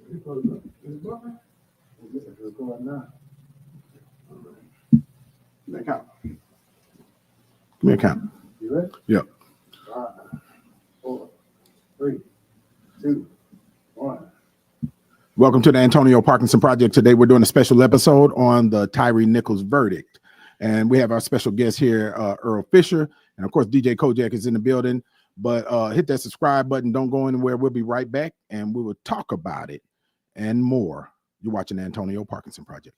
Give me a count. You ready? Yep. 5, 4, 3, 2, 1. Welcome to the Antonio Parkinson Project. Today we're doing a special episode on the Tyre Nichols verdict. And we have our special guest here, Earl Fisher. And of course, DJ Kojak is in the building. But hit that subscribe button. Don't go anywhere. We'll be right back and we will talk about it and more. You're watching the Antonio Parkinson Project.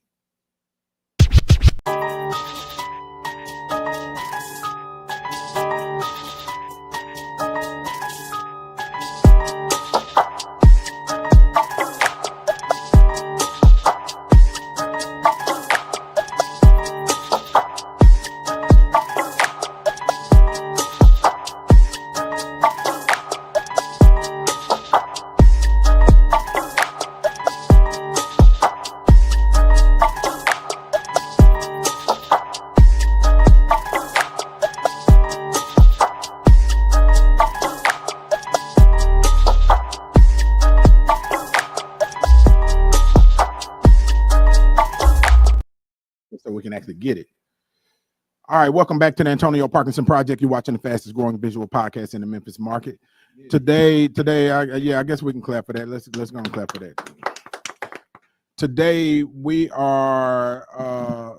Actually get it. All right, welcome back to the Antonio Parkinson Project. You're watching the fastest growing visual podcast in the Memphis market. Today, I guess we can clap for that. Let's go and clap for that. Today we are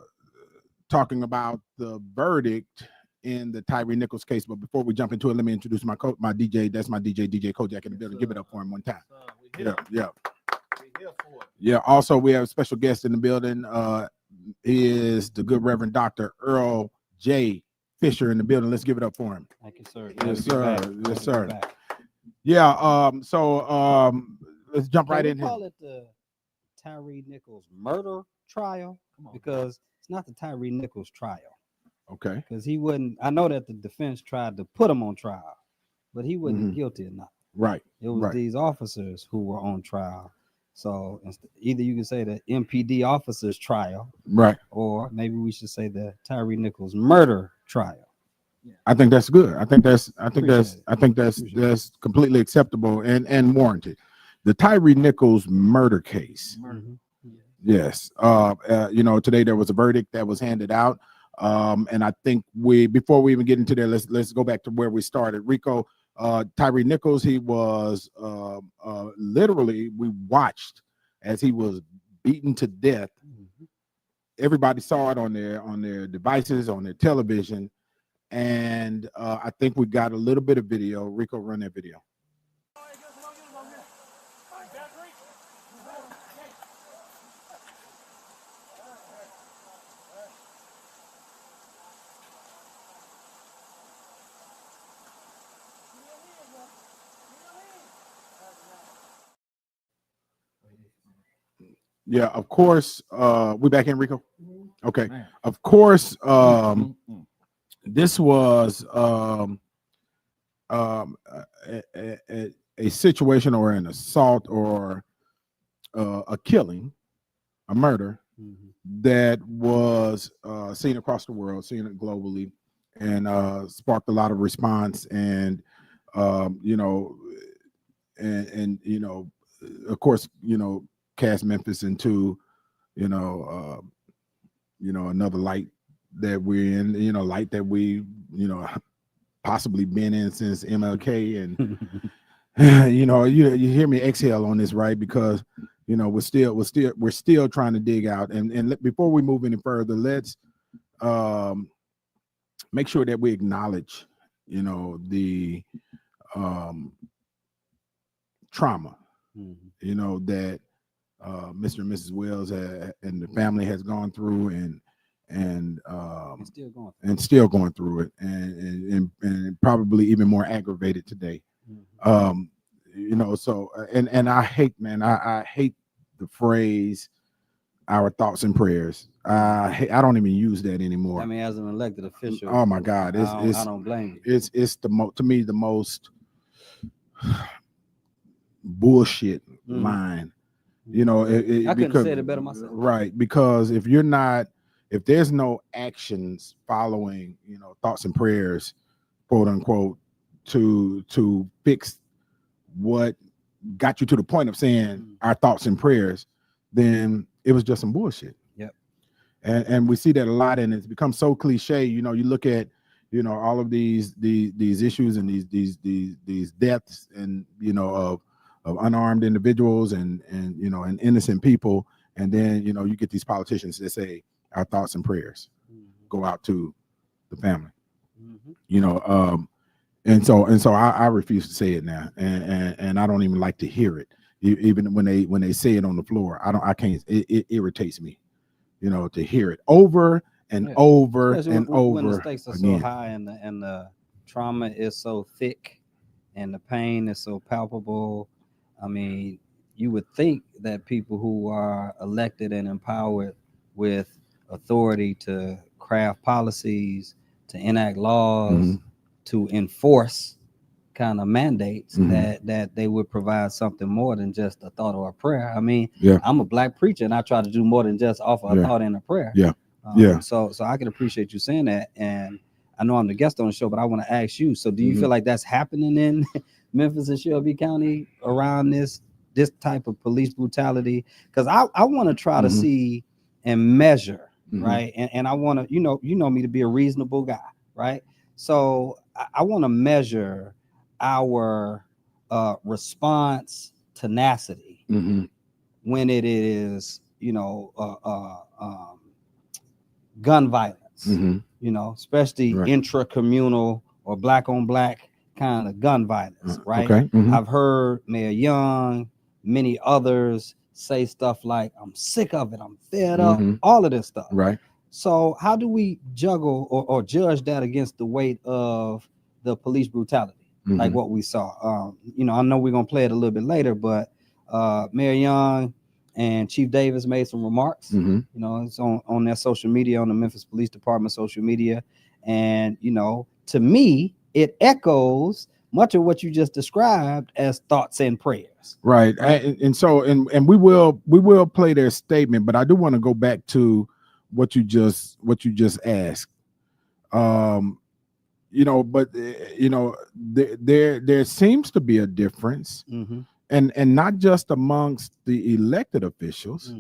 talking about the verdict in the Tyre Nichols case. But before we jump into it, let me introduce my DJ. That's my DJ Kojak in the building. Give it up for him one time. Yeah. Also, we have a special guest in the building. He is the good Reverend Dr. Earl J. Fisher in the building. Let's give it up for him. Thank you, sir. Yes, sir. Yes, sir. Yeah. Let's jump right in here. Call it the Tyre Nichols murder trial because it's not the Tyre Nichols trial. Okay. Because he wouldn't. I know that the defense tried to put him on trial, but he wasn't guilty enough. Right. It was these officers who were on trial. So either you can say the MPD officers trial, right, or maybe we should say the Tyre Nichols murder trial. Yeah. I think that's good. I think that's completely acceptable and warranted. The Tyre Nichols murder case. Yes. Today there was a verdict that was handed out. And I think before we even get into there, let's go back to where we started. Rico, Tyre Nichols, he was literally, we watched as he was beaten to death. Everybody saw it on their devices, on their television, and I think we got a little bit of video. Rico, run that video. Yeah, of course. We back in, Rico? Okay. Man. Of course, this was a situation or an assault or a killing, a murder that was seen across the world, seen it globally, and sparked a lot of response. And of course, cast Memphis into, another light that we're in, light that we, possibly been in since MLK. And, you hear me exhale on this, right? Because, we're still trying to dig out. And before we move any further, let's make sure that we acknowledge, the trauma, that Mr. and Mrs. Wells and the family has gone through and still going through it, and probably even more aggravated today. So I hate, man, I hate the phrase "our thoughts and prayers." I don't even use that anymore. I mean, as an elected official, oh my God, I don't blame you. It's to me the most bullshit line. I couldn't have said it better myself. Right, because if there's no actions following, thoughts and prayers, quote unquote, to fix what got you to the point of saying our thoughts and prayers, then it was just some bullshit. Yep. And we see that a lot, and it's become so cliche. You know, you look at, you know, all of these issues and these deaths, and you know, of unarmed individuals and you know, and innocent people, and then you know, you get these politicians that say our thoughts and prayers go out to the family. You know, and so I refuse to say it now, and I don't even like to hear it. Even when they say it on the floor, I can't. It irritates me, you know, to hear it over and over and over when the stakes are again. so high and the trauma is so thick and the pain is so palpable. I mean, you would think that people who are elected and empowered with authority to craft policies, to enact laws, to enforce kind of mandates, that they would provide something more than just a thought or a prayer. I mean, I'm a black preacher and I try to do more than just offer a thought and a prayer. So I can appreciate you saying that. And I know I'm the guest on the show, but I want to ask you, so do you feel like that's happening in Memphis and Shelby County around this type of police brutality? Because I want to try to see and measure, right? And I want to, you know me to be a reasonable guy, right? So I want to measure our response tenacity when it is, you know, gun violence, you know, especially intra-communal or black on black kind of gun violence, right? I've heard Mayor Young, many others say stuff like, I'm sick of it, I'm fed up, all of this stuff. Right. So how do we juggle or judge that against the weight of the police brutality, like what we saw? You know, I know we're going to play it a little bit later, but Mayor Young and Chief Davis made some remarks. You know, it's on their social media, on the Memphis Police Department social media. And, you know, to me, it echoes much of what you just described as thoughts and prayers. Right. And so we will play their statement, but I do want to go back to what you just asked. You know, but you know, there seems to be a difference, and not just amongst the elected officials,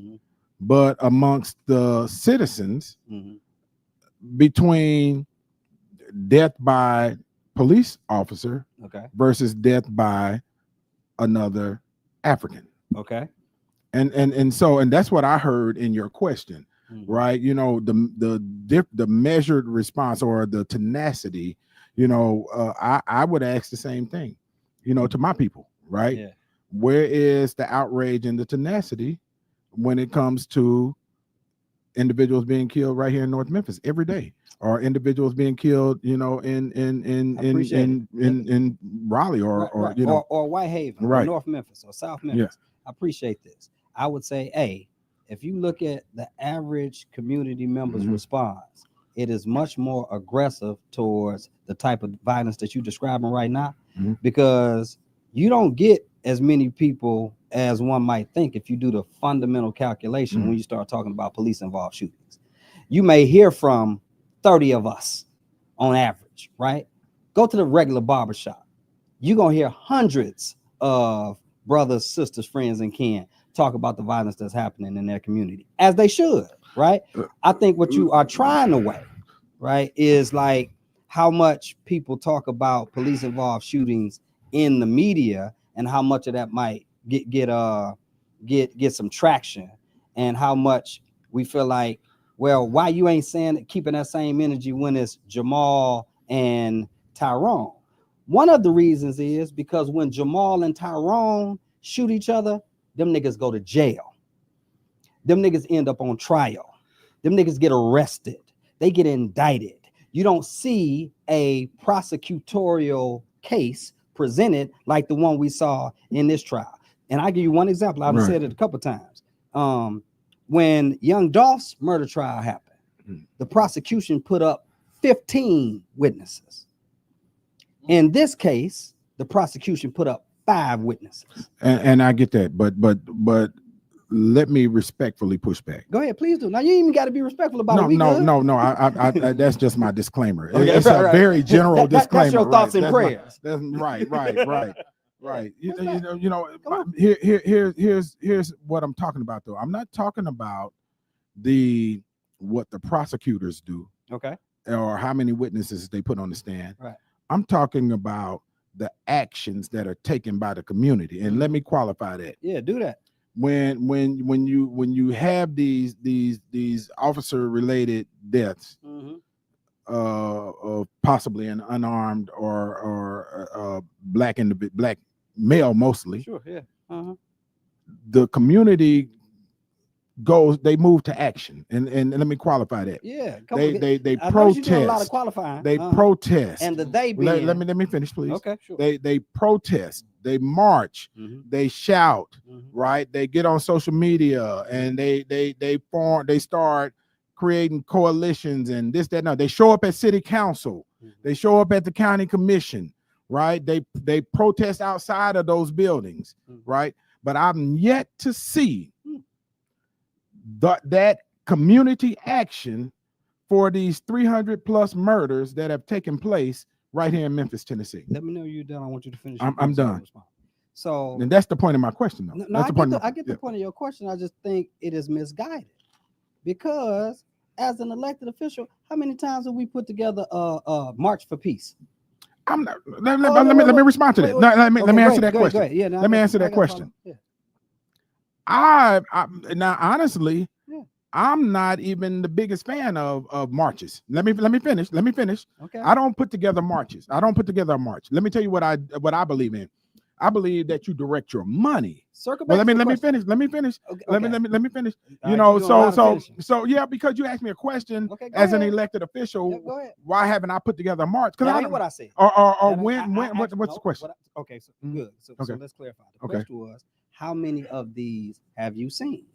but amongst the citizens, between death by police officer versus death by another African. And so that's what I heard in your question. Right, you know, the measured response or the tenacity, you know, I would ask the same thing, you know, to my people, right? Where is the outrage and the tenacity when it comes to individuals being killed right here in North Memphis every day, or individuals being killed, you know, in Raleigh or you know, or Whitehaven, or North Memphis or South Memphis? I appreciate this. I would say, hey, if you look at the average community member's response, it is much more aggressive towards the type of violence that you're describing right now, because you don't get as many people as one might think if you do the fundamental calculation when you start talking about police-involved shootings. You may hear from 30 of us on average, right? Go to the regular barbershop. You're going to hear hundreds of brothers, sisters, friends, and kin talk about the violence that's happening in their community, as they should, right? I think what you are trying to weigh, right, is like how much people talk about police involved shootings in the media and how much of that might get some traction, and how much we feel like, well, why you ain't saying it, keeping that same energy when it's Jamal and Tyrone? One of the reasons is because when Jamal and Tyrone shoot each other, them niggas go to jail. Them niggas end up on trial. Them niggas get arrested. They get indicted. You don't see a prosecutorial case presented like the one we saw in this trial. And I'll give you one example. I've said it a couple times. When Young Dolph's murder trial happened, the prosecution put up 15 witnesses. In this case, the prosecution put up 5 witnesses. And I get that, but let me respectfully push back. Go ahead, please do. Now you even got to be respectful about it. No. I that's just my disclaimer. Okay, it's a very general disclaimer. That's your thoughts and prayers. Right. Right. Yeah, Here's what I'm talking about though. I'm not talking about what the prosecutors do. Okay. Or how many witnesses they put on the stand. Right. I'm talking about the actions that are taken by the community. And let me qualify that. Yeah, do that. When you have these officer related deaths, of possibly an unarmed or black male mostly. Sure, yeah. The community they move to action, and let me qualify that. Yeah, they I protest. You doing a lot of qualifying. They protest, and the let me finish, please. Okay, sure. They protest, they march, they shout, right? They get on social media and they start creating coalitions and this, that, and that. They show up at city council, they show up at the county commission, right? They protest outside of those buildings, right? But I'm yet to see that community action for these 300 plus murders that have taken place right here in Memphis, Tennessee. Let me know you're done. I want you to finish. I'm done. So, and that's the point of my question, though. No, I get the point of your question. I just think it is misguided because, as an elected official, how many times have we put together a march for peace? I'm not. Let me respond to that. Let me answer that question. Yeah, let me answer that question. Yeah. Now honestly, I'm not even the biggest fan of marches. Let me finish. Okay. I don't put together marches. I don't put together a march. Let me tell you what I believe in. I believe that you direct your money. Well, let me finish. Let me finish. Okay. Let me finish. You know, so yeah, because you asked me a question as an elected official, why haven't I put together a march? Because I hear what I said. Or what's the question? Okay, so good. So let's clarify. The question was, how many of these have you seen?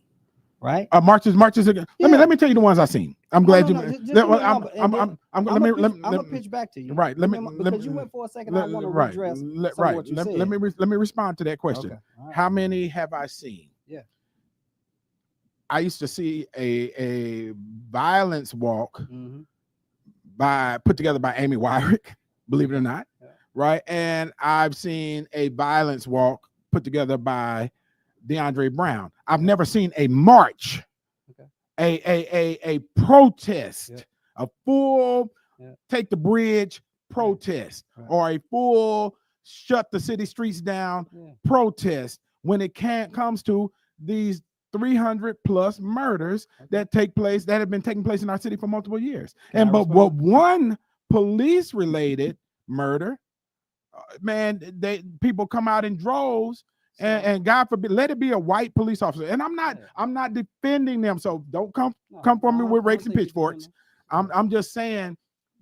Right? Marches again. Yeah. Let me tell you the ones I've seen. I'm glad you. I'm gonna pitch back to you. Right. Because you went for a second. I want to redress some of what you said. Let me respond to that question. Okay. Right. How many have I seen? Yeah. I used to see a violence walk put together by Amy Wyrick, believe it or not. Yeah. Right. And I've seen a violence walk put together by DeAndre Brown. I've never seen a march, a protest, a full take the bridge protest, or a full shut the city streets down protest when it comes to these 300 plus murders that have been taking place in our city for multiple years. But one police related murder, man, people come out in droves. And God forbid, let it be a white police officer. And I'm not defending them. So don't come for me with rakes and pitchforks. I'm just saying,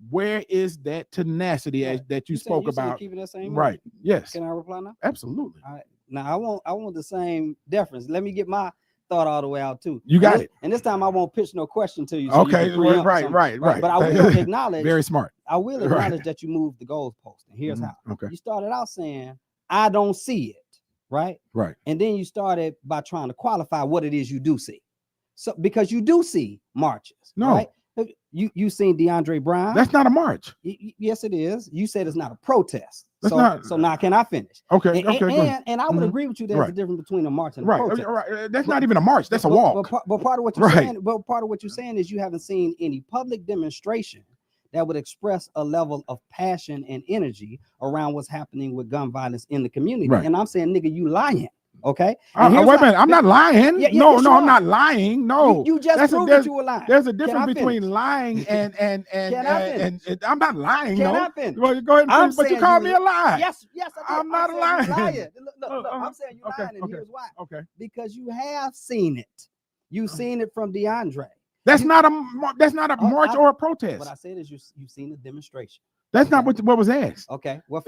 where is that tenacity that you spoke about? Keeping that same right. Yes. Can I reply now? Absolutely. All right. Now I want the same deference. Let me get my thought all the way out too. You got it. And this time I won't pitch no question to you. So okay. Right. But I will acknowledge. Very smart. I will acknowledge that you moved the goalpost. And here's how. Okay. You started out saying, I don't see it. Right. And then you started by trying to qualify what it is you do see. So because you do see marches. No. Right? You seen DeAndre Brown. That's not a march. Yes, it is. You said it's not a protest. So now can I finish? Okay. And I would agree with you. There's a difference between a march and a protest. Right. That's not even a march. That's a walk. But part of what you're saying, part of what you're saying is you haven't seen any public demonstration that would express a level of passion and energy around what's happening with gun violence in the community. Right. And I'm saying, nigga, you lying. Okay. Wait a minute. I'm not lying. No, I'm not lying. No. You just proved that you were lying. There's a difference between lying and I'm not lying. Can I finish? Well, go ahead and finish, but you call me a liar. Yes, I'm not a liar. Look, I'm saying you're lying, and here's why. Okay. Because you have seen it. You've seen it from DeAndre. That's not a march or a protest. What I said is you've seen a demonstration. That's not what was asked. Okay. Well,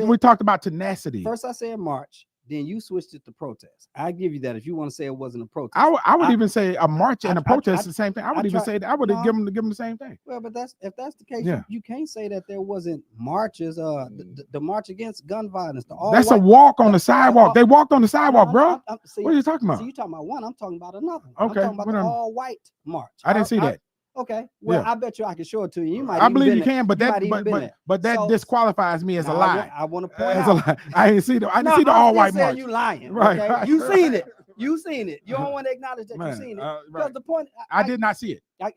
we talked about tenacity. First, I said march. Then you switched it to protest. I give you that. If you want to say it wasn't a protest, I would even say a march and a protest is the same thing. I would even say that I would give them the same thing. Well, but if that's the case, you can't say that there wasn't marches. The march against gun violence. That's a walk on the sidewalk. They walked on the sidewalk, bro. What are you talking about? So you talking about one? I'm talking about another. Okay, I'm talking about the all white march. I didn't see that. Okay. Well, Yeah. I bet you I can show it to you. You might. I even believe been you can, but you that might even been there. but that So, disqualifies me as a now lie. I want to point As a out. lie. I didn't see the No, all I'm white still saying march. you lying. Right, Okay. right, You right. seen it. You seen it. You don't want to acknowledge that Man, you seen it. right. Because the point. I did not see it. I,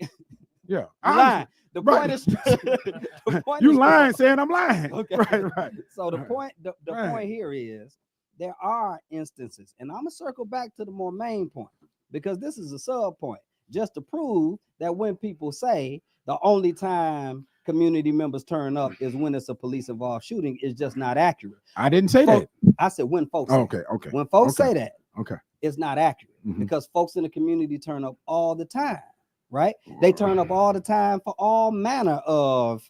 Yeah, you lying. The Right. point is. The point You is lying, saying I'm lying. Okay. Right. So the Right. point, the Right. point here is there are instances, and I'm gonna circle back to the more main point because this is a sub point, just to prove that when people say the only time community members turn up is when it's a police involved shooting is just not accurate. I didn't say that. I said when folks say Okay, okay. when folks okay. say that, okay, it's not accurate because folks in the community turn up all the time, right? They turn up all the time for all manner of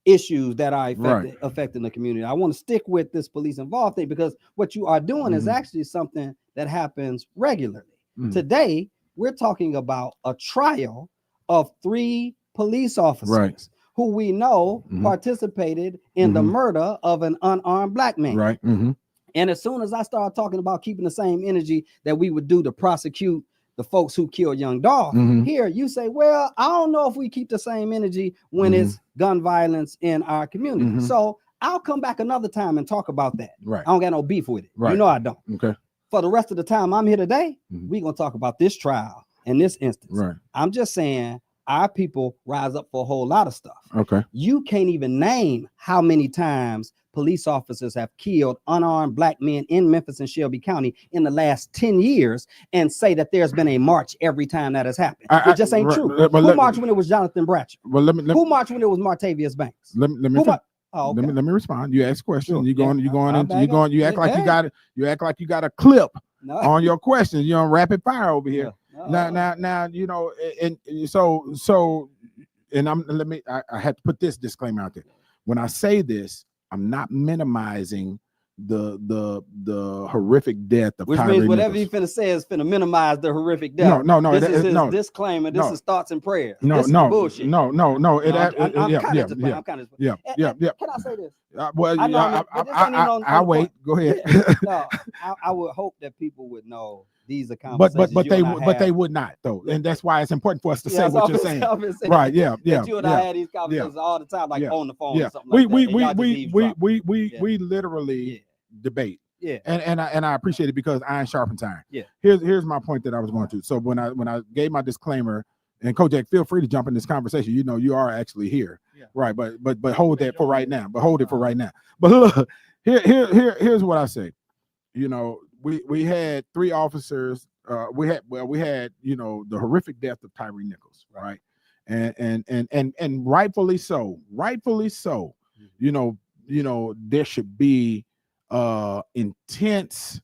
issues that are affecting the community. I want to stick with this police involved thing because what you are doing is actually something that happens regularly. Today, we're talking about a trial of 3 police officers who we know participated in the murder of an unarmed black man. Right. And as soon as I start talking about keeping the same energy that we would do to prosecute the folks who killed young Dolph, here you say, well, I don't know if we keep the same energy when it's gun violence in our community. So I'll come back another time and talk about that. Right. I don't got no beef with it. Right. You know I don't. Okay. For the rest of the time I'm here today, we're going to talk about this trial in this instance. Right. I'm just saying our people rise up for a whole lot of stuff. Okay. You can't even name how many times police officers have killed unarmed black men in Memphis and Shelby County in the last 10 years and say that there's been a march every time that has happened. It just ain't true. Who marched when it was Jonathan Bratcher? Well, who marched when it was Martavius Banks? Let me let me respond. You ask questions. Sure. You act like you act like you got a clip on your questions. You're on rapid fire over here. Now, you know, and so and I had to put this disclaimer out there. When I say this, I'm not minimizing the horrific death of which Tyre means whatever Nichols. you finna say is finna minimize the horrific death. No. This is his disclaimer. This is thoughts and prayers. No. Bullshit. No. I'm kind of Can I say this? I wait. Go ahead. No, I would hope that people would know these are conversations. But they would not though, and that's why it's important for us to say what you're saying. Right? Yeah. You and I had these conversations all the time, like on the phone or something we literally debate. Yeah. And I appreciate it because iron sharpens iron. Yeah. Here's my point that I was going to. So when I gave my disclaimer, and Kojak, feel free to jump in this conversation. You know, you are actually here. Yeah. Right. But hold that for right now. But look, here's what I say. You know, we had 3 officers. We had, you know, the horrific death of Tyre Nichols, right? And rightfully so. You know, there should be intense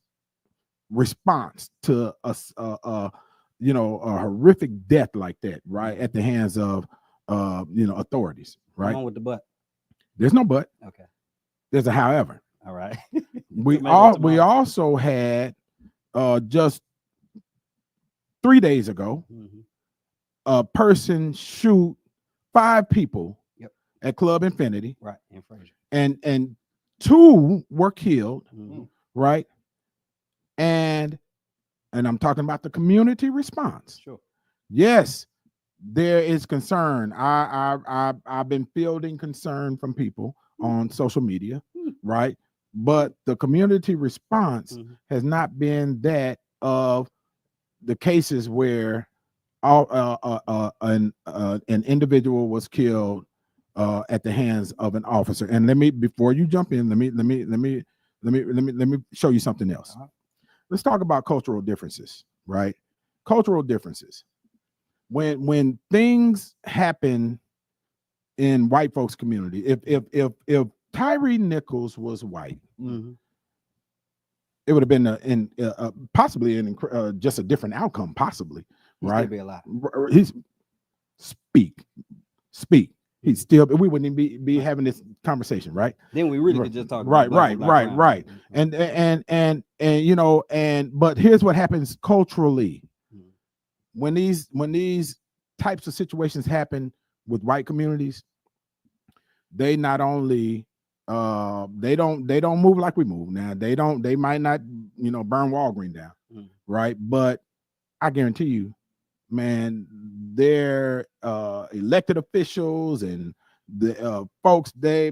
response to a horrific death like that, right? At the hands of authorities, right? With the but. There's no but. Okay. There's a however. All right. we also had just 3 days ago a person shoot 5 people at Club Infinity, right, in Fraser, and 2 were killed, right? And I'm talking about the community response. Sure. Yes, there is concern. I've been fielding concern from people on social media, right? But the community response has not been that of the cases where an individual was killed at the hands of an officer. And before you jump in, let me show you something else. Let's talk about cultural differences, right? Cultural differences. When things happen in white folks' community, if Tyre Nichols was white, it would have been possibly just a different outcome, possibly, right? Be alive. He's speak. He's still. We wouldn't even be having this conversation, right? Then we really could just talk. Right. And you know, but here's what happens culturally when these types of situations happen with white communities. They not only they don't move like we move now. They might not, you know, burn Walgreens down, right? But I guarantee you, man, their elected officials and the folks, they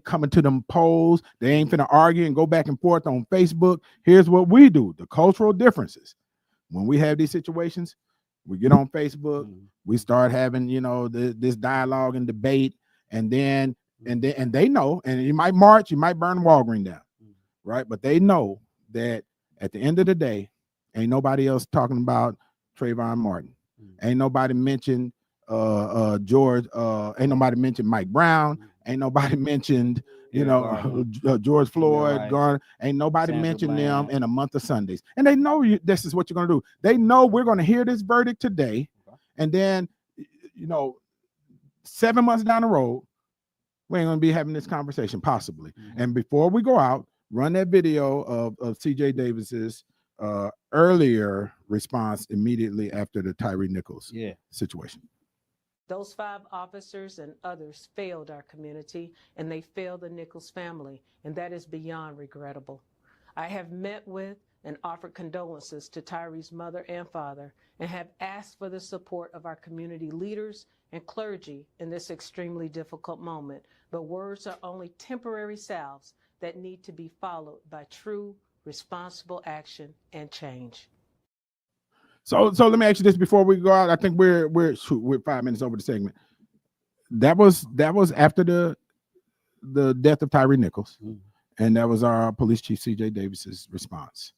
coming to them polls. They ain't finna argue and go back and forth on Facebook. Here's what we do: the cultural differences. When we have these situations, we get on Facebook, we start having, you know, this dialogue and debate, and they know, and you might march, you might burn Walgreens down, right? But they know that at the end of the day, ain't nobody else talking about Trayvon Martin. Ain't nobody mentioned George. Ain't nobody mentioned Mike Brown. Ain't nobody mentioned, you know, George Floyd. Garner. Ain't nobody mentioned them in a month of Sundays. And they know this is what you're gonna do. They know we're gonna hear this verdict today, and then, you know, 7 months down the road, we ain't gonna be having this conversation possibly. And before we go out, run that video of C.J. Davis's earlier response immediately after the Tyre Nichols situation. Those 5 officers and others failed our community, and they failed the Nichols family, and that is beyond regrettable. I have met with and offered condolences to Tyre's mother and father, and have asked for the support of our community leaders and clergy in this extremely difficult moment. But words are only temporary salves that need to be followed by true, responsible action and change. So let me ask you this before we go out. I think we're 5 minutes over the segment. That was after the death of Tyre Nichols, and that was our police chief C.J. Davis's response.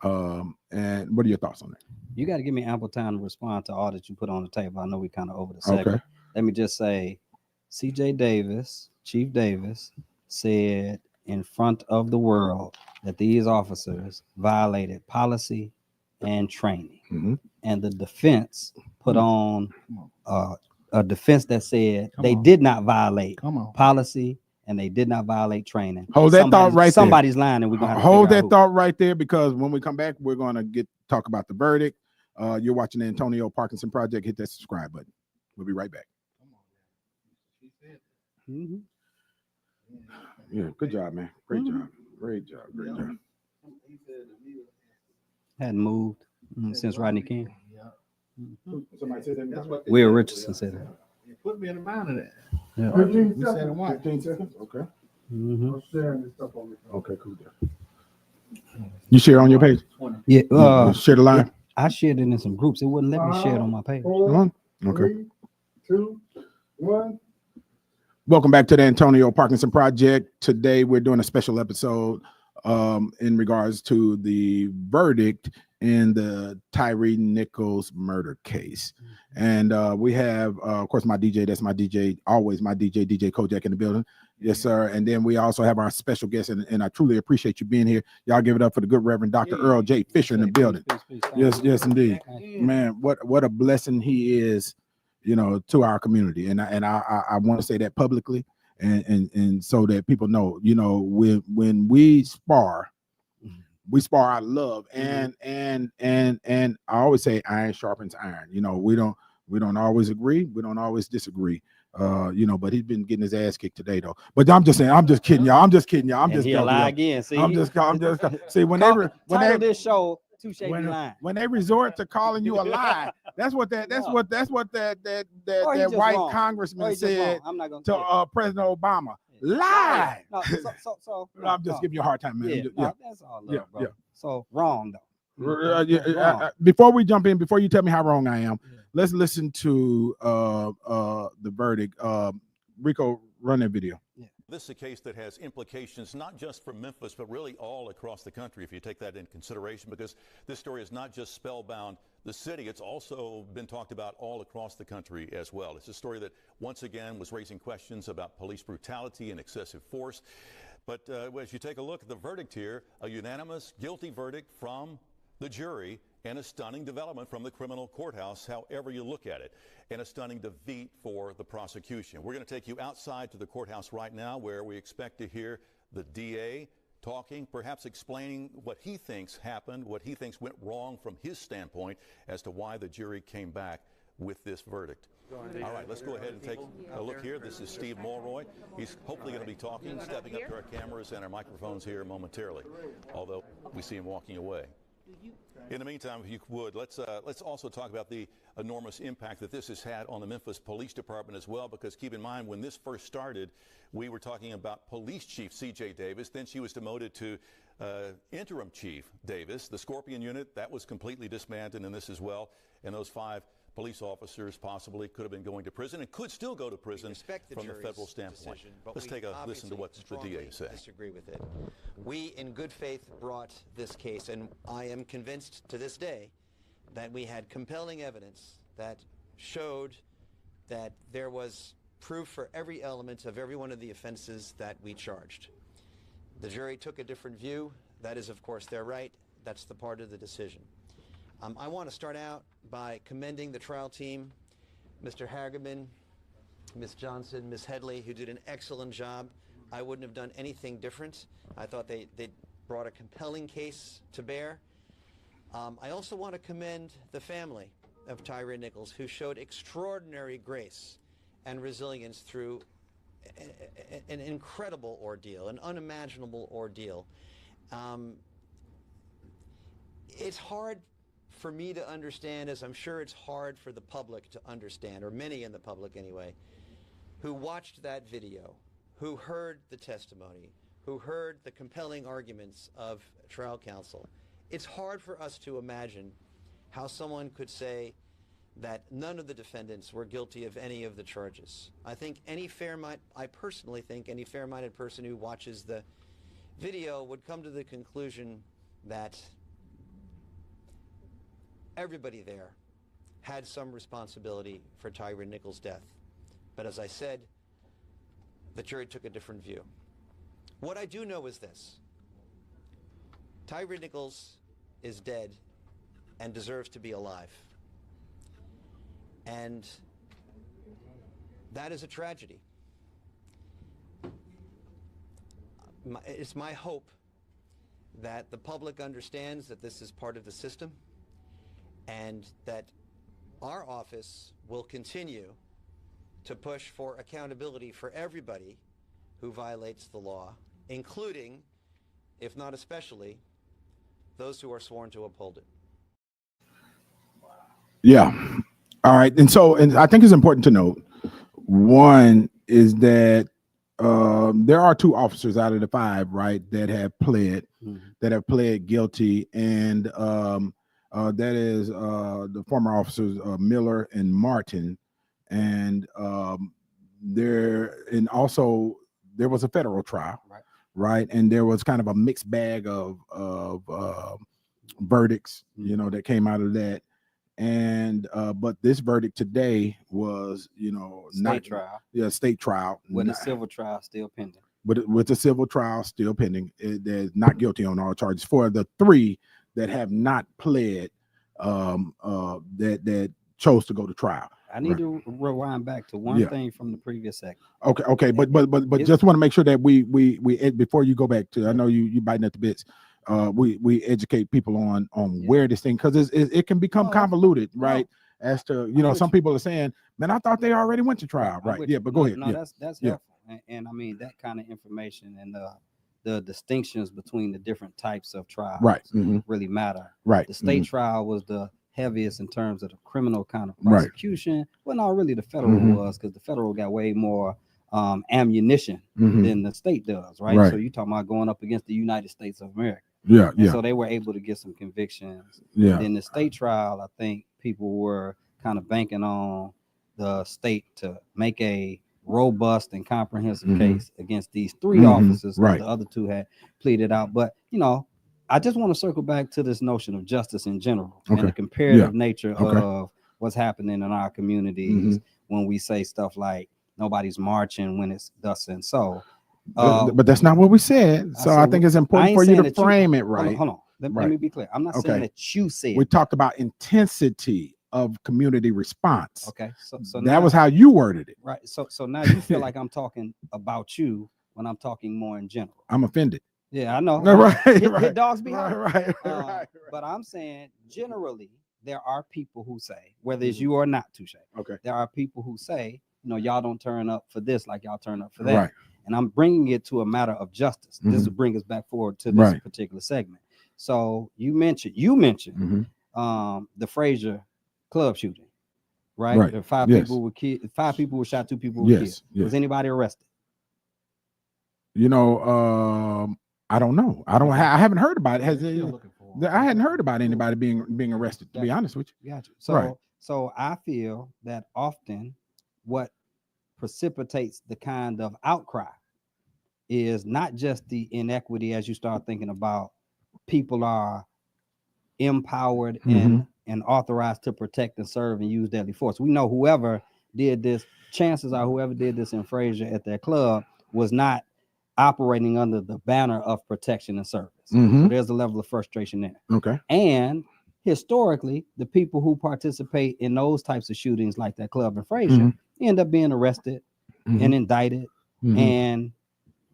And what are your thoughts on that? You got to give me ample time to respond to all that you put on the table. I know we kind of over the segment. Okay. Let me just say, C.J. Davis, Chief Davis, said in front of the world that these officers violated policy and training, and the defense put on a defense that said they did not violate policy and they did not violate training. Hold that thought right there. Somebody's lying, and we're gonna hold that thought right there, because when we come back, we're gonna talk about the verdict. You're watching the Antonio Parkinson Project. Hit that subscribe button. We'll be right back. Yeah, good job, man. Great job. Great job. Hadn't moved since Rodney King. Somebody said that. Will Richardson said that. You put me in the mind of that. Yeah. 15 seconds. Okay. I'm sharing this stuff on the Okay, cool. You share on your page? Yeah. Share the line. I shared it in some groups. It wouldn't let me share it on my page. Okay. 3, 2, 1. Welcome back to the Antonio Parkinson Project. Today we're doing a special episode in regards to the verdict in the Tyre Nichols murder case. And we have, of course, my DJ. That's my DJ, always my DJ Kojak in the building. Yes, sir. And then we also have our special guest, and I truly appreciate you being here. Y'all give it up for the good Reverend Dr. Earl J. Fisher in the building. Yes, indeed. Man, what a blessing he is, you know, to our community. And I want to say that publicly, and so that people know, you know, when we spar out of love, and I always say iron sharpens iron. You know, we don't always agree, we don't always disagree. You know, but he's been getting his ass kicked today, though. But I'm just saying, I'm just kidding y'all. I'm just he'll lie again. See, I'm just see when they this show. When they resort to calling you a lie, that's what that white congressman said to President Obama. Lie. No, I'm just giving you a hard time, man. That's all love, bro. So wrong though. Before we jump in, before you tell me how wrong I am, let's listen to the verdict. Rico, run that video. This is a case that has implications not just for Memphis, but really all across the country, if you take that into consideration, because this story is not just spellbound the city, it's also been talked about all across the country as well. It's a story that once again was raising questions about police brutality and excessive force. But as you take a look at the verdict here, a unanimous guilty verdict from the jury, and a stunning development from the criminal courthouse, however you look at it, and a stunning defeat for the prosecution. We're going to take you outside to the courthouse right now, where we expect to hear the DA talking, perhaps explaining what he thinks happened, what he thinks went wrong from his standpoint as to why the jury came back with this verdict. All right, let's go ahead and take a look here. This is Steve Mulroy. He's hopefully going to be talking, stepping up to our cameras and our microphones here momentarily, although we see him walking away. In the meantime, if you would, let's also talk about the enormous impact that this has had on the Memphis Police Department as well, because keep in mind, when this first started, we were talking about Police Chief C.J. Davis. Then she was demoted to Interim Chief Davis. The Scorpion Unit, that was completely disbanded in this as well. And those 5 police officers possibly could have been going to prison and could still go to prison from the federal standpoint. Let's take a listen to what the DA said. Disagree with it. We, in good faith, brought this case, and I am convinced to this day that we had compelling evidence that showed that there was proof for every element of every one of the offenses that we charged. The jury took a different view. That is, of course, their right. That's the part of the decision. I want to start out by commending the trial team, Mr. Hagerman, Ms. Johnson, Ms. Headley, who did an excellent job. I wouldn't have done anything different. I thought they brought a compelling case to bear. I also want to commend the family of Tyre Nichols, who showed extraordinary grace and resilience through an incredible ordeal, an unimaginable ordeal. It's hard for me to understand, as I'm sure it's hard for the public to understand, or many in the public anyway, who watched that video, who heard the testimony, who heard the compelling arguments of trial counsel. It's hard for us to imagine how someone could say that none of the defendants were guilty of any of the charges. I personally think any fair-minded person who watches the video would come to the conclusion that everybody there had some responsibility for Tyre Nichols' death. But as I said, the jury took a different view. What I do know is this: Tyre Nichols is dead and deserves to be alive. And that is a tragedy. It's my hope that the public understands that this is part of the system, and that our office will continue to push for accountability for everybody who violates the law, including, if not especially, those who are sworn to uphold it. Yeah. All right. And I think it's important to note, one is that there are 2 officers out of the 5, right, that have pled, guilty, and that is the former officers Miller and Martin, and also there was a federal trial, right, and there was kind of a mixed bag of verdicts, that came out of that, and but this verdict today was, state trial with a civil trial still pending. With the civil trial still pending, they're not guilty on all charges. For the 3 that have not pled, that chose to go to trial. I need to rewind back to one thing from the previous segment. Okay, but just want to make sure that we before you go back to, I know you biting at the bits. We educate people on where this thing, because it can become convoluted, right? As to some people are saying, man, I thought they already went to trial, right? Yeah, but go ahead. No, that's helpful, and I mean that kind of information and the distinctions between the different types of trials, really matter. Right. The state trial was the heaviest in terms of the criminal kind of prosecution. Well, no, really the federal was, because the federal got way more ammunition than the state does, right? So you're talking about going up against the United States of America. So they were able to get some convictions. In the state trial, I think people were kind of banking on the state to make a robust and comprehensive case against these 3 officers. The other 2 had pleaded out. But I just want to circle back to this notion of justice in general and the comparative nature of what's happening in our communities when we say stuff like nobody's marching when it's thus and so. But that's not what we said. So I think it's important for you to frame it right. Hold on. Let me be clear. I'm not saying that you said. We talked about intensity of community response. Okay. So that now, was how you worded it. Right. So now you feel like I'm talking about you when I'm talking more in general. I'm offended. Yeah, I know. Hit dogs behind. Right. But I'm saying generally there are people who say, whether it's you or not, Touche. Okay. There are people who say, y'all don't turn up for this like y'all turn up for that. Right. And I'm bringing it to a matter of justice. This will bring us back forward to this particular segment. So you mentioned the Frazier club shooting, right? Right. The five Yes. people were killed. 5 people were shot. 2 people were Yes. killed. Yes. Was anybody arrested? You know, I don't know. I haven't heard about it. I hadn't heard about anybody being arrested, to be honest with you. Gotcha. So, Right. so I feel that often what precipitates the kind of outcry is not just the inequity as you start thinking about people are empowered and authorized to protect and serve and use deadly force. We know whoever did this, chances are whoever did this in Frazier at their club was not operating under the banner of protection and service. So there's a level of frustration there. Okay. And historically, the people who participate in those types of shootings like that club in Frazier end up being arrested and indicted and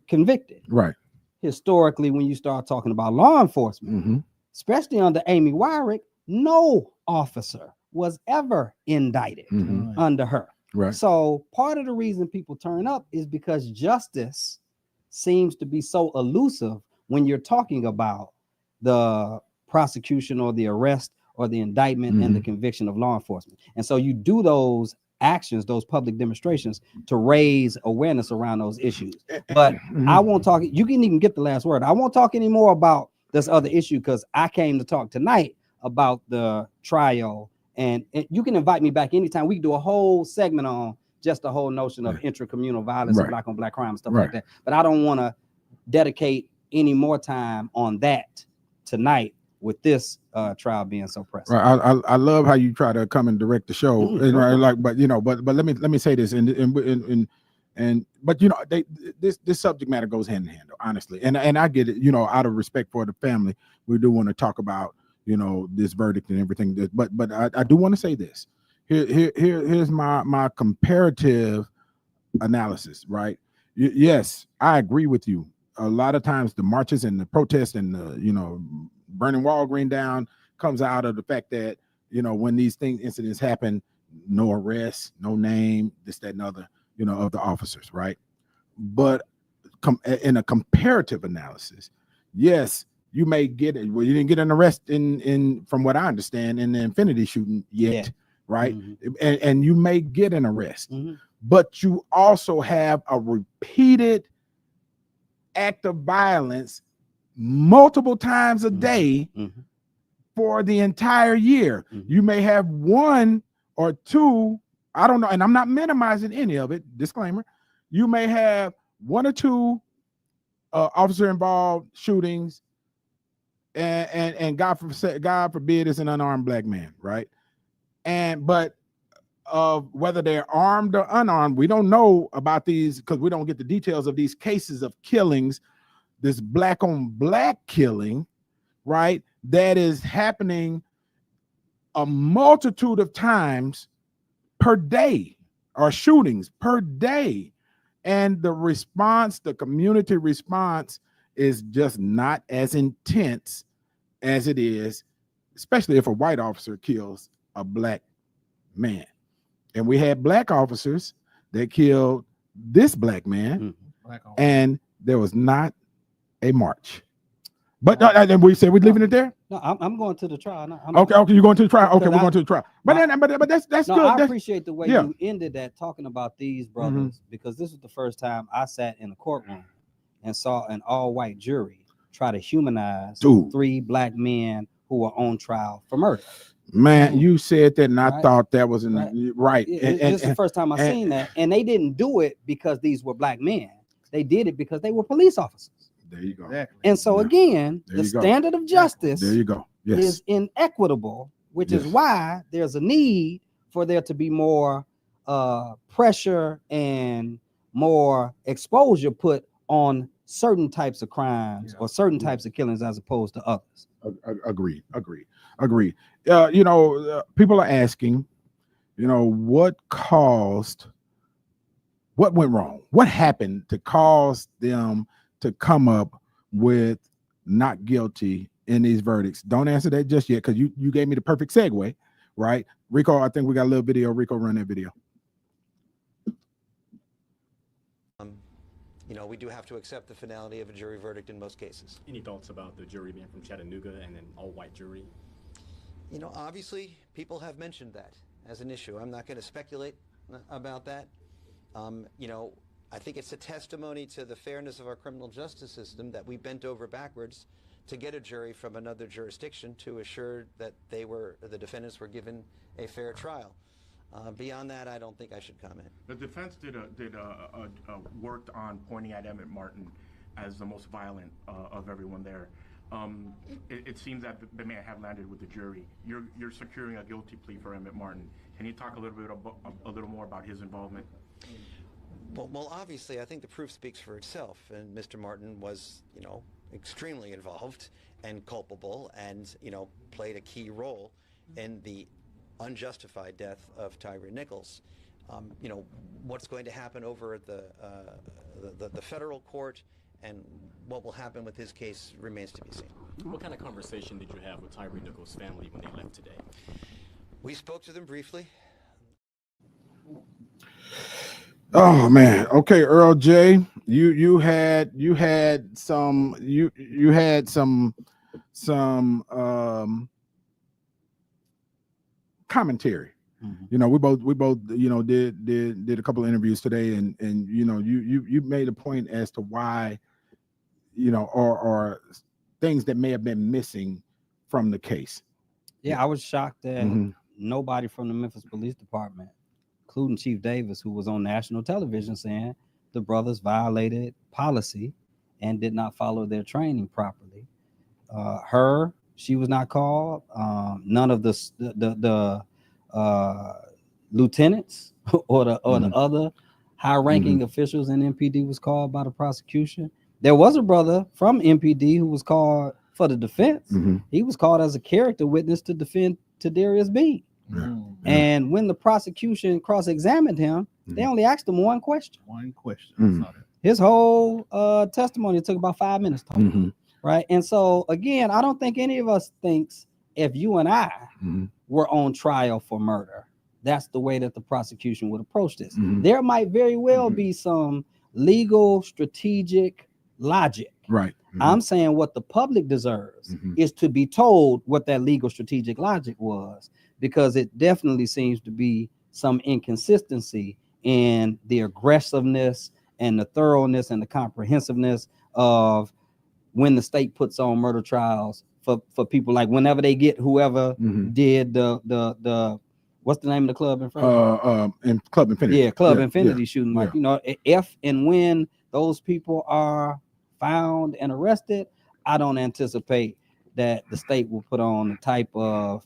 convicted. Right. Historically, when you start talking about law enforcement, especially under Amy Wyrick, no officer was ever indicted under her. Right. So part of the reason people turn up is because justice seems to be so elusive when you're talking about the prosecution or the arrest or the indictment and the conviction of law enforcement. And so you do those actions, those public demonstrations to raise awareness around those issues. But I won't talk, you can even get the last word. I won't talk anymore about this other issue because I came to talk tonight about the trial. And you can invite me back anytime. We can do a whole segment on just the whole notion of intracommunal violence and black on black crime and stuff like that. But I don't want to dedicate any more time on that tonight with this trial being so pressing. Right. I love how you try to come and direct the show. Right, like, but you know, but let me say this, and but you know, this subject matter goes hand in hand, honestly, and I get it. You know, out of respect for the family, we do want to talk about, you know, this verdict and everything. But I do want to say this. Here's my comparative analysis. Right. Yes, I agree with you. A lot of times the marches and the protests and the, you know, burning Walgreens down comes out of the fact that, you know, when these incidents happen, no arrest, no name, this, that, and other, you know, of the officers, right? But in a comparative analysis, yes, you may get it. Well, you didn't get an arrest in from what I understand in the Infinity shooting yet, right? And you may get an arrest, but you also have a repeated act of violence multiple times a day for the entire year. You may have 1 or 2, I don't know, and I'm not minimizing any of it, disclaimer. You may have 1 or 2 officer involved shootings, and God forbid it's an unarmed black man, right? But whether they're armed or unarmed, we don't know about these because we don't get the details of these cases of killings, this black on black killing, right? That is happening a multitude of times per day, or shootings per day. And the response, the community response, is just not as intense as it is, especially if a white officer kills a black man. And we had black officers that killed this black man, and there was not a march. But then we said we're leaving it there. No, I'm going to the trial. No, Okay, you're going to the trial. Okay, we're going to the trial. But that's no, good. I appreciate the way you ended that, talking about these brothers, because this was the first time I sat in a courtroom and saw an all-white jury try to humanize 3 black men who were on trial for murder. Man, you said that, and I thought that was right. This is the first time I seen that, and they didn't do it because these were black men. They did it because they were police officers. There you go. Exactly. And so again, the standard of justice is inequitable, which is why there's a need for there to be more pressure and more exposure put on certain types of crimes or certain types of killings as opposed to others. Agreed. You know, people are asking, you know, what went wrong? What happened to cause them to come up with not guilty in these verdicts? Don't answer that just yet, because you gave me the perfect segue, right? Rico, I think we got a little video. Rico, run that video. you know, we do have to accept the finality of a jury verdict in most cases. Any thoughts about the jury being from Chattanooga and an all-white jury? You know, obviously, people have mentioned that as an issue. I'm not going to speculate about that. You know, I think it's a testimony to the fairness of our criminal justice system that we bent over backwards to get a jury from another jurisdiction to assure that the defendants were given a fair trial. Beyond that, I don't think I should comment. The defense worked on pointing at Emmett Martin as the most violent of everyone there. It seems that they may have landed with the jury. You're securing a guilty plea for Emmett Martin. Can you talk a little more about his involvement? Well, obviously, I think the proof speaks for itself, and Mr. Martin was, you know, extremely involved and culpable, and you know, played a key role in the unjustified death of Tyre Nichols. You know, what's going to happen over at the federal court and what will happen with his case remains to be seen. What kind of conversation did you have with Tyre Nichols' family when they left today? We spoke to them briefly. Oh man. Okay, Earl J. You had some commentary. Mm-hmm. You know, we both you know did a couple of interviews today, and you know you made a point as to why, you know, or things that may have been missing from the case. Yeah, I was shocked that nobody from the Memphis Police Department, including Chief Davis, who was on national television saying the brothers violated policy and did not follow their training properly. She was not called. None of the lieutenants or the other high-ranking officials in MPD was called by the prosecution. There was a brother from MPD who was called for the defense. He was called as a character witness to defend Tadarius B. And when the prosecution cross-examined him, they only asked him one question. His whole testimony took about 5 minutes talking, right? And so again, I don't think any of us thinks if you and I were on trial for murder, that's the way that the prosecution would approach this. There might very well be some legal strategic logic. Right. I'm saying what the public deserves is to be told what that legal strategic logic was, because it definitely seems to be some inconsistency in the aggressiveness and the thoroughness and the comprehensiveness of when the state puts on murder trials for people, like whenever they get whoever did the what's the name of the club in front and Club Infinity. Yeah, Club Infinity shooting. Like, you know, if and when those people are found and arrested, I don't anticipate that the state will put on the type of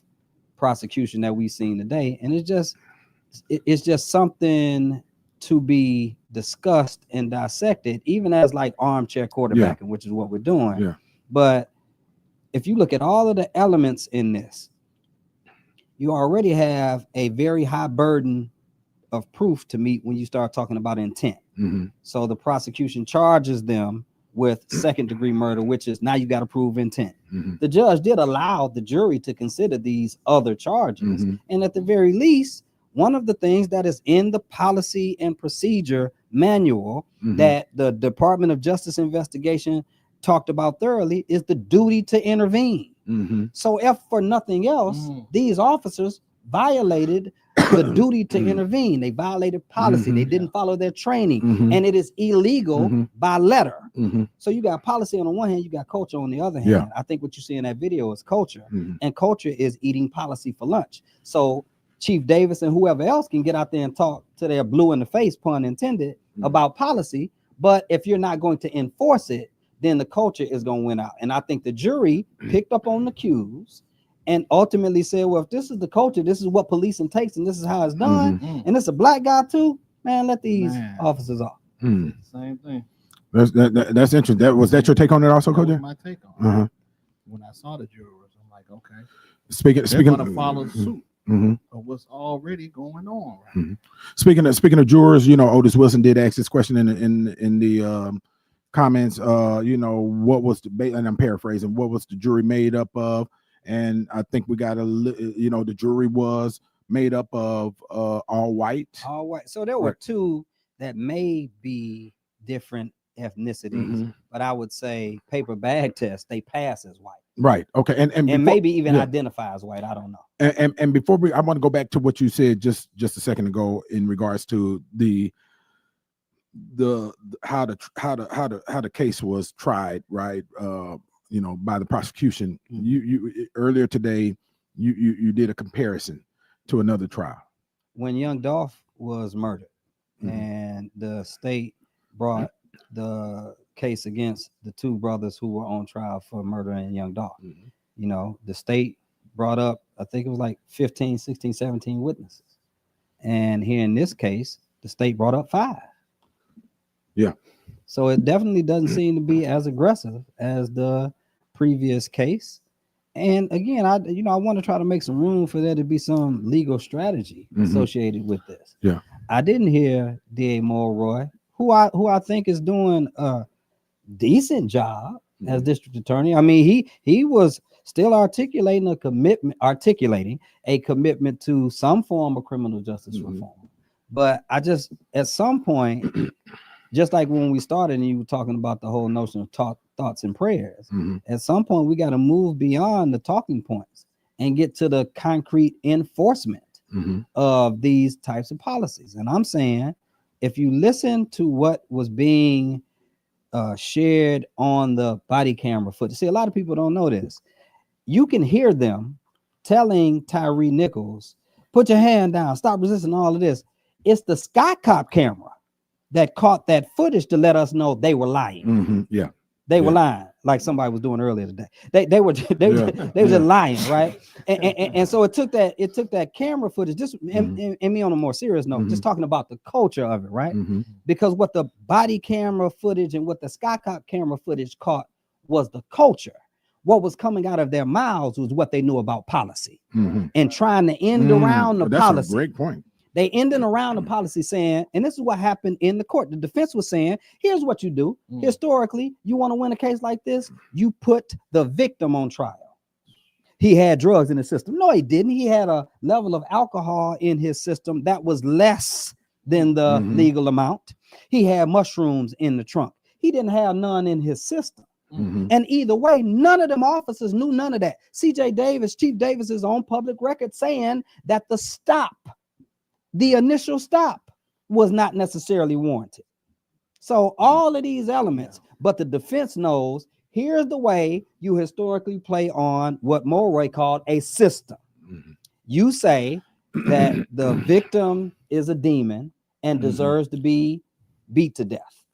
prosecution that we've seen today. And it's just something to be discussed and dissected, even as like armchair quarterbacking, which is what we're doing. But if you look at all of the elements in this, you already have a very high burden of proof to meet when you start talking about intent. So the prosecution charges them with second-degree murder, which is now you got to prove intent. The judge did allow the jury to consider these other charges. And at the very least, one of the things that is in the policy and procedure manual that the Department of Justice investigation talked about thoroughly is the duty to intervene. So if for nothing else, these officers violated the duty to intervene. They violated policy. They didn't follow their training, and it is illegal by letter. So you got policy on the one hand, you got culture on the other hand. I think what you see in that video is culture, and culture is eating policy for lunch. So Chief Davis and whoever else can get out there and talk to their blue in the face, pun intended, about policy. But if you're not going to enforce it, then the culture is going to win out. And I think the jury picked up on the cues and ultimately said, well, if this is the culture, this is what policing takes, and this is how it's done, and it's a black guy too, man, let these officers off. Same thing. That's interesting. Was that your take on it also, Coach? My take on it. When I saw the jurors, I'm like, okay, speaking to follow suit of what's already going on. Right? Speaking of jurors, you know, Otis Wilson did ask this question in the comments. You know, what was the, and I'm paraphrasing, what was the jury made up of? And I think we got you know, the jury was made up of all white. All white. So there were two that may be different ethnicities, but I would say paper bag test, they pass as white. Right. Okay. And before, maybe even identify as white. I don't know. And before I want to go back to what you said just a second ago in regards to how the case was tried, right? By the prosecution. You earlier today, you did a comparison to another trial when young Dolph was murdered, and the state brought the case against the two brothers who were on trial for murdering young Dolph. The state brought up, I think it was like 15, 16, 17 witnesses. And here in this case, the state brought up 5. Yeah. So it definitely doesn't seem to be as aggressive as the previous case. And again, I want to try to make some room for there to be some legal strategy associated with this. Yeah. I didn't hear D.A. Mulroy, who I think is doing a decent job as district attorney. I mean, he was still articulating a commitment to some form of criminal justice reform. But I just, at some point, just like when we started and you were talking about the whole notion of thoughts and prayers, at some point we got to move beyond the talking points and get to the concrete enforcement of these types of policies. And I'm saying, if you listen to what was being shared on the body camera footage, see, a lot of people don't know this. You can hear them telling Tyre Nichols, put your hand down, stop resisting all of this. It's the Sky Cop camera that caught that footage to let us know they were lying. Yeah. They were lying, like somebody was doing earlier today. They were just lying, right? And so it took that camera footage, just and me on a more serious note, just talking about the culture of it, right? Because what the body camera footage and what the Sky Cop camera footage caught was the culture. What was coming out of their mouths was what they knew about policy and trying to end around the policy. That's a great point. They ended around the policy saying, and this is what happened in the court. The defense was saying, here's what you do. Historically, you want to win a case like this, you put the victim on trial. He had drugs in his system. No, he didn't. He had a level of alcohol in his system that was less than the legal amount. He had mushrooms in the trunk. He didn't have none in his system. And either way, none of them officers knew none of that. Chief Davis is on public record saying that the initial stop was not necessarily warranted. So all of these elements, but the defense knows, here's the way you historically play on what Mulroy called a system. You say that the victim is a demon and deserves to be beat to death.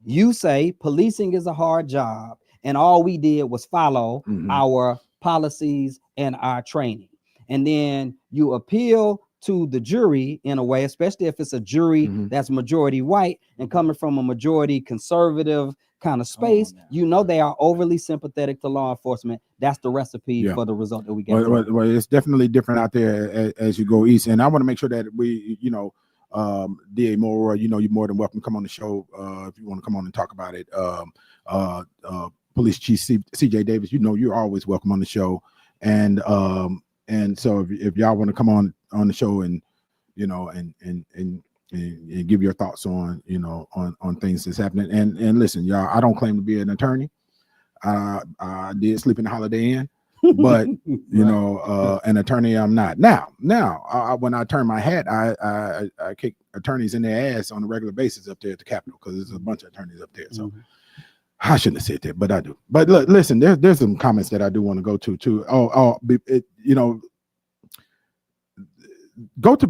You say policing is a hard job and all we did was follow our policies and our training. And then you appeal to the jury in a way, especially if it's a jury that's majority white and coming from a majority conservative kind of space, they are overly sympathetic to law enforcement. That's the recipe for the result that we get. Well, it's definitely different out there as you go east. And I want to make sure that we, D.A. Mulroy, you're more than welcome to come on the show if you want to come on and talk about it. Police Chief C.J. Davis, you're always welcome on the show. And so if y'all want to come on the show and and give your thoughts on on things that's happening, and listen, y'all, I don't claim to be an attorney. I did sleep in the Holiday Inn, but an attorney I'm not. Now when I turn my hat, I kick attorneys in their ass on a regular basis up there at the Capitol, because there's a bunch of attorneys up there. So I shouldn't have said that, but I do. But look, listen, there's some comments that I do want to go to too.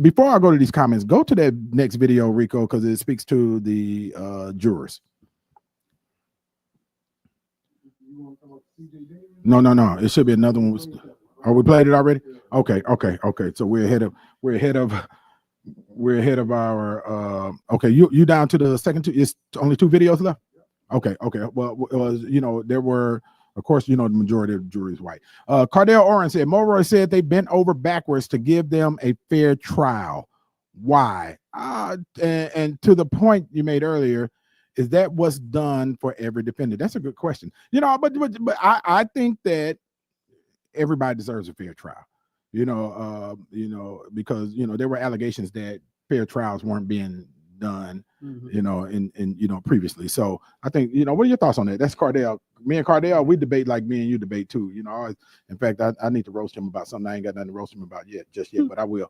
Before I go to these comments, go to that next video, Rico, because it speaks to the jurors. No. It should be another one. Oh, we played it already? Okay. So we're ahead of our okay, you down to the second two. It's only 2 videos left. Okay. Well, it was, there were, of course, the majority of the jury is white. Cardell Oren said, Mulroy said they bent over backwards to give them a fair trial. Why? And to the point you made earlier, is that what's done for every defendant? That's a good question. But I think that everybody deserves a fair trial. Because there were allegations that fair trials weren't being done, you know, in you know, previously. So I think, you know, what are your thoughts on that? That's Cardell. Me and Cardell, we debate like me and you debate too. You know, in fact, I need to roast him about something. I ain't got nothing to roast him about just yet, but I will.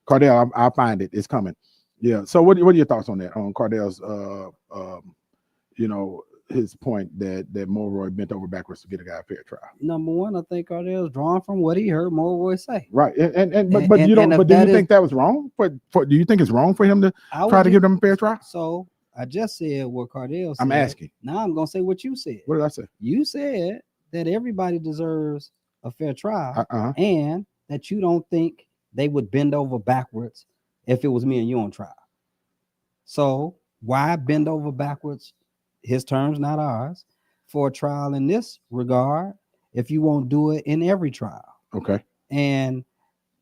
Cardell, I'll find it. It's coming. Yeah. So what are your thoughts on that? On Cardell's, you know, his point that Mulroy bent over backwards to get a guy a fair trial. Number one, I think Cardell's drawn from what he heard Mulroy say. Right, but you don't. But do you think that was wrong? For do you think it's wrong for him to try to give them a fair trial? So I just said what Cardell said. I'm asking. Now I'm gonna say what you said. What did I say? You said that everybody deserves a fair trial, and that you don't think they would bend over backwards if it was me and you on trial. So why bend over backwards? His terms, not ours, for a trial in this regard, if you won't do it in every trial. Okay. And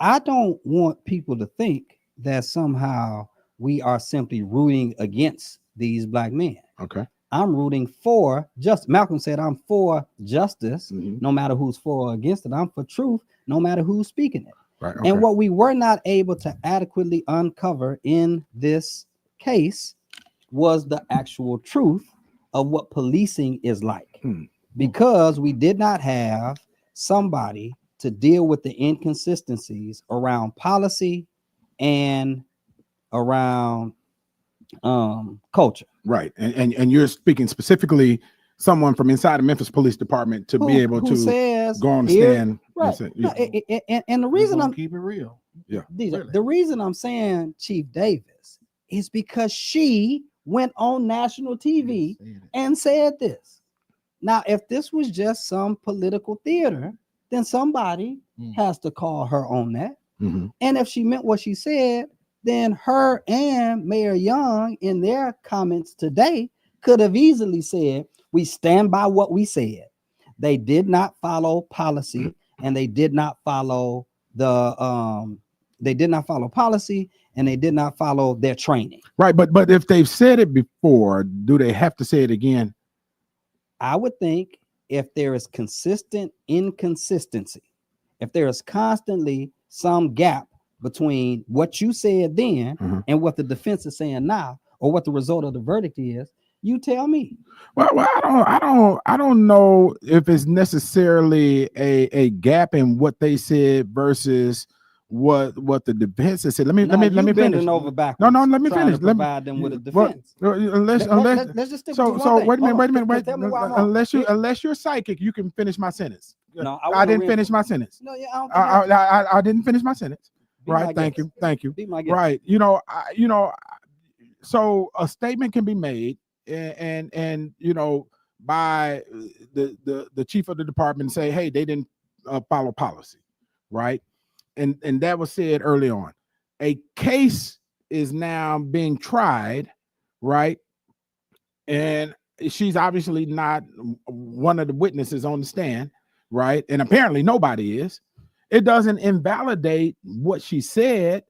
I don't want people to think that somehow we are simply rooting against these black men. Okay. I'm rooting for justice. Malcolm said, I'm for justice, no matter who's for or against it. I'm for truth, no matter who's speaking it. Right. Okay. And what we were not able to adequately uncover in this case was the actual truth of what policing is like, because we did not have somebody to deal with the inconsistencies around policy and around culture. Right, and you're speaking specifically someone from inside the Memphis Police Department to be able to says, go on the stand. Right. And, say, yeah. And the reason I'm keep it real. Yeah. The reason I'm saying Chief Davis is because she went on national TV and said this. Now, if this was just some political theater, then somebody has to call her on that. And if she meant what she said, then her and Mayor Young in their comments today could have easily said, we stand by what we said. They did not follow policy, and they did not follow policy, and they did not follow their training. Right, but if they've said it before, do they have to say it again? I would think if there is consistent inconsistency, if there is constantly some gap between what you said then and what the defense is saying now, or what the result of the verdict is, you tell me. Well, I don't know if it's necessarily a gap in what they said versus what the defense has said. Let me finish. Over backwards, no, let me finish. Let me provide them with a defense. Let's just stick so wait a minute. Unless you're psychic, you can finish my sentence. No, I didn't finish my sentence. No, yeah, I didn't finish my sentence. Right. Thank you. Right. You know, so a statement can be made, and you know, by the chief of the department say, hey, they didn't follow policy, right? And that was said early on. A case is now being tried, right? And she's obviously not one of the witnesses on the stand, right? And apparently nobody is. It doesn't invalidate what she said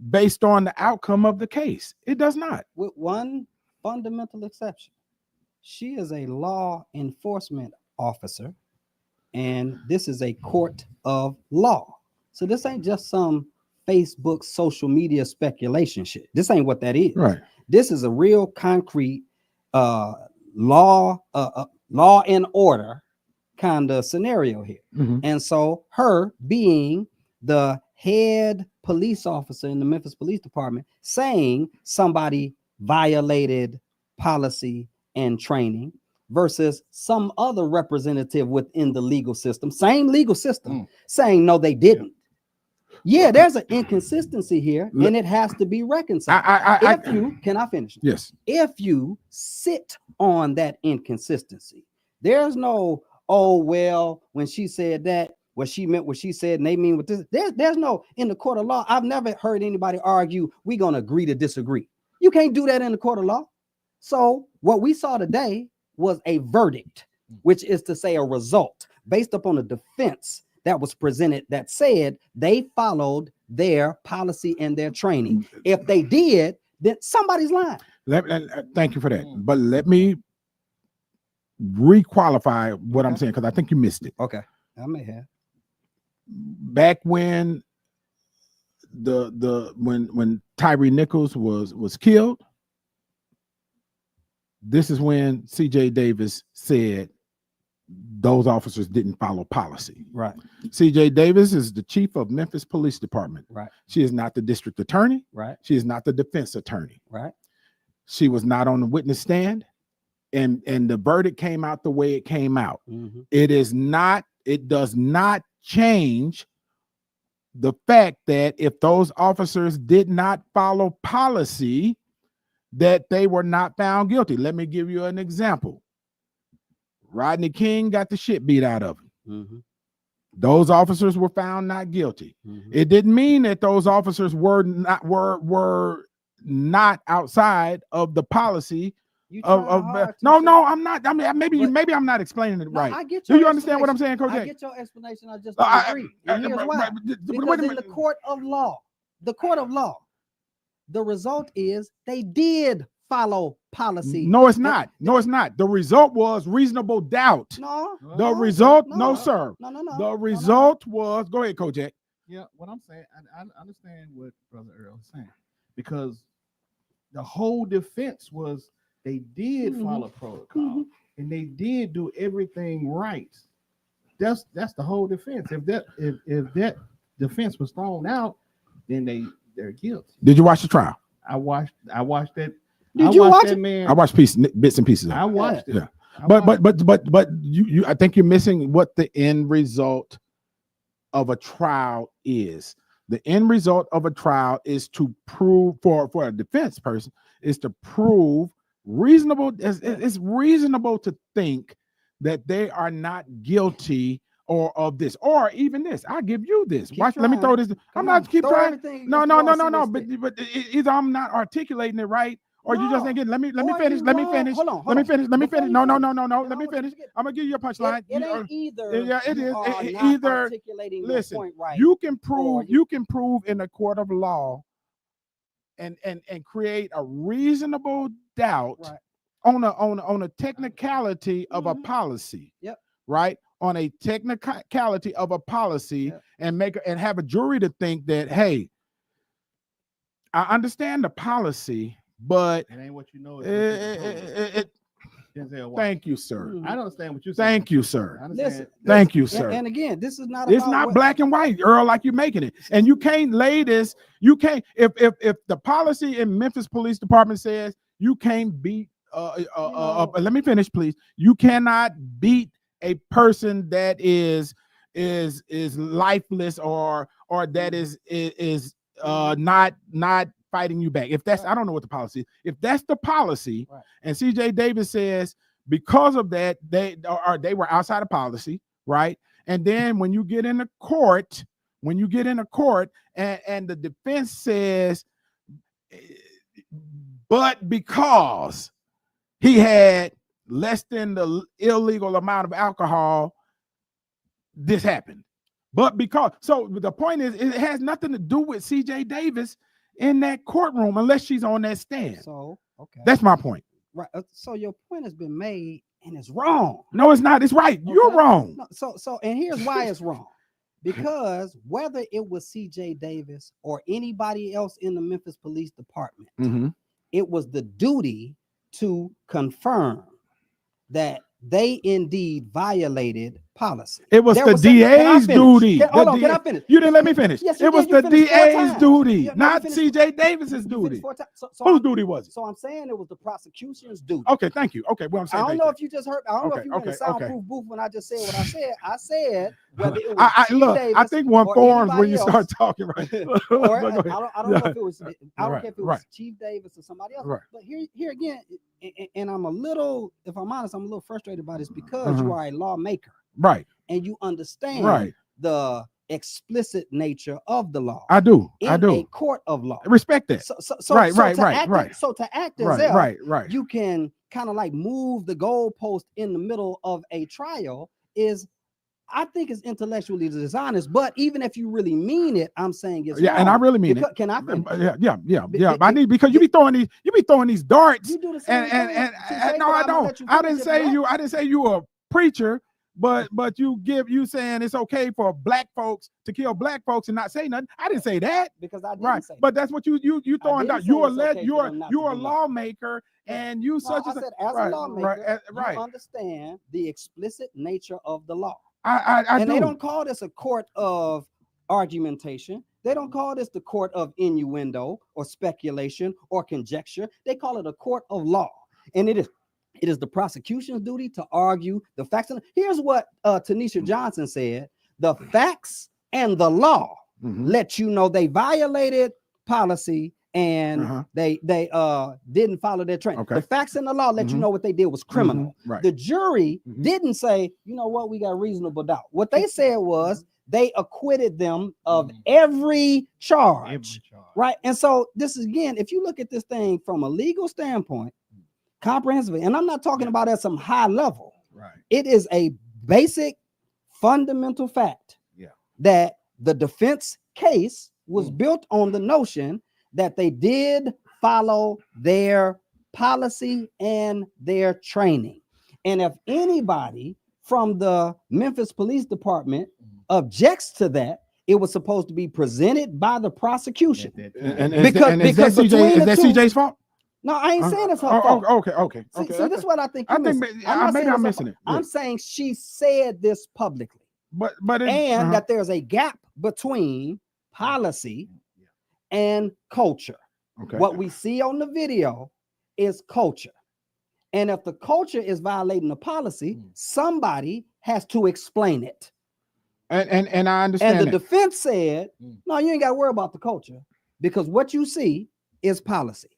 based on the outcome of the case. It does not. With one fundamental exception. She is a law enforcement officer, and this is a court of law. So this ain't just some Facebook social media speculation shit. This ain't what that is. Right. This is a real concrete law and order kind of scenario here. And so her being the head police officer in the Memphis Police Department saying somebody violated policy and training versus some other representative within the legal system, same legal system, saying no, they didn't. Yeah, there's an inconsistency here, and it has to be reconciled. Can I finish? Yes. If you sit on that inconsistency, there's no, oh, well, when she said that, what she meant what she said, and they mean what this. There's no, in the court of law, I've never heard anybody argue, we're going to agree to disagree. You can't do that in the court of law. So what we saw today was a verdict, which is to say a result based upon a defense that was presented that said they followed their policy and their training. If they did, then somebody's lying. Thank you for that. But let me re-qualify what I'm saying, because I think you missed it. Okay, I may have. Back when when Tyre Nichols was killed, This is when C.J. Davis said those officers didn't follow policy. Right. C.J. Davis is the chief of Memphis Police Department. Right. She is not the district attorney. Right. She is not the defense attorney. Right. She was not on the witness stand, and the verdict came out the way it came out. Mm-hmm. It does not change the fact that if those officers did not follow policy, that they were not found guilty. Let me give you an example. Rodney King got the shit beat out of him. Mm-hmm. Those officers were found not guilty. Mm-hmm. It didn't mean that those officers were not outside of the policy of no, I'm not. I mean, maybe I'm not explaining it right. I get Do you understand what I'm saying, Coach? I get your explanation. I just don't agree. And here's why. Because in the court of law, the result is they did follow policy. No, it's not. No, it's not. The result was reasonable doubt. No. The result, no, sir. No. The result was. Go ahead, Coach Jack. Yeah, what I'm saying, I understand what Brother Earl is saying, because the whole defense was they did follow protocol and they did do everything right. That's the whole defense. If that defense was thrown out, then they're guilty. Did you watch the trial? I watched that. Did you watch it? Man. I watched bits and pieces of it. I watched it. Yeah. But you I think you're missing what the end result of a trial is. The end result of a trial is to prove for a defense person is to prove reasonable. It's reasonable to think that they are not guilty or of this or even this. I'll give you this. Watch. Let me throw this. I'm not keep trying. No. But either I'm not articulating it right. Or you just ain't getting. Let me finish. Let me finish. Hold on. Let me finish. Let me finish. No. Let me No, finish. I'm gonna give you a punchline. It ain't either. Yeah, it is. Are not Either. articulating your Listen, point right, you can prove. or You can prove in a court of law, and create a reasonable doubt right. on a technicality of a policy. Yep. Right. On a technicality of a policy, Yep. and have a jury to think that, hey, I understand the policy. But it ain't what you know. Thank you, sir. I don't understand what you're saying. Thank you, sir. Listen, thank you, sir. And again, this is not. It's not black and white, Earl, like you're making it. And you can't lay this. You can't. If the policy in Memphis Police Department says you can't beat. Let me finish, please. You cannot beat a person that is lifeless or that is not fighting you back. If that's, I don't know what the policy is. If that's the policy, right. And C.J. Davis says because of that they were outside of policy, right? And then when you get in a court, and the defense says, but because he had less than the illegal amount of alcohol, this happened. But because, so the point is, it has nothing to do with C.J. Davis in that courtroom unless she's on that stand. So, okay. That's my point. Right. So your point has been made and it's wrong. No, it's not. It's right. Okay. You're wrong. No, so and here's why it's wrong. Because whether it was C.J. Davis or anybody else in the Memphis Police Department, it was the duty to confirm that they indeed violated policy. It was the DA's duty. Hold on, can I finish? You didn't let me finish. Yes, it was the DA's duty, not C.J. Davis's duty. Whose duty was it? So I'm saying it was the prosecution's duty. Okay, thank you. Okay, well, I'm saying I don't know if you just heard. I don't know if you were in a soundproof booth when I just said what I said. I said whether it was look. Davis I think one forms when you else, start talking, right? Or, I don't know if it was. I don't care if it was Chief Davis or somebody else. Right. But here again, and I'm a little, if I'm honest, I'm a little frustrated by this because you are a lawmaker, right? And you understand the explicit nature of the law. I do. In a court of law. I respect that. So right. So to act as if right. you can kind of like move the goalpost in the middle of a trial is, I think, is intellectually dishonest. But even if you really mean it, I'm saying it's wrong. And I really mean it. Can I finish? Yeah. I need, because you be throwing these darts. You do the same thing. No, I don't. I didn't say you a preacher but you saying it's okay for black folks to kill black folks and not say nothing. I didn't say that. Because I didn't Right, say but that's what you throwing didn't out. say You're it's okay for them not to you're a do nothing. lawmaker, and you No, such I as said, as right, a lawmaker, right. you understand the explicit nature of the law. I And do. they don't call this a court of argumentation. They don't call this the court of innuendo or speculation or conjecture. They call it a court of law. And it is the prosecution's duty to argue the facts. And here's what Tanisha Johnson said: the facts and the law let you know they violated policy and they didn't follow their training. Okay. The facts and the law let you know what they did was criminal. Right. The jury didn't say, you know what, we got reasonable doubt. What they said was they acquitted them of every charge. Right. And so this is, again, if you look at this thing from a legal standpoint, comprehensively, and I'm not talking about at some high level, Right. it is a basic fundamental fact that the defense case was built on the notion that they did follow their policy and their training. And if anybody from the Memphis Police Department objects to that, it was supposed to be presented by the prosecution. And is that CJ's fault? No, I ain't saying it's her fault. Okay. See, this is what I think. Maybe I'm missing it. I'm saying she said this publicly, but that there's a gap between policy and culture. Okay. What we see on the video is culture, and if the culture is violating the policy, somebody has to explain it. And I understand. And the defense said, "No, you ain't got to worry about the culture, because what you see is policy.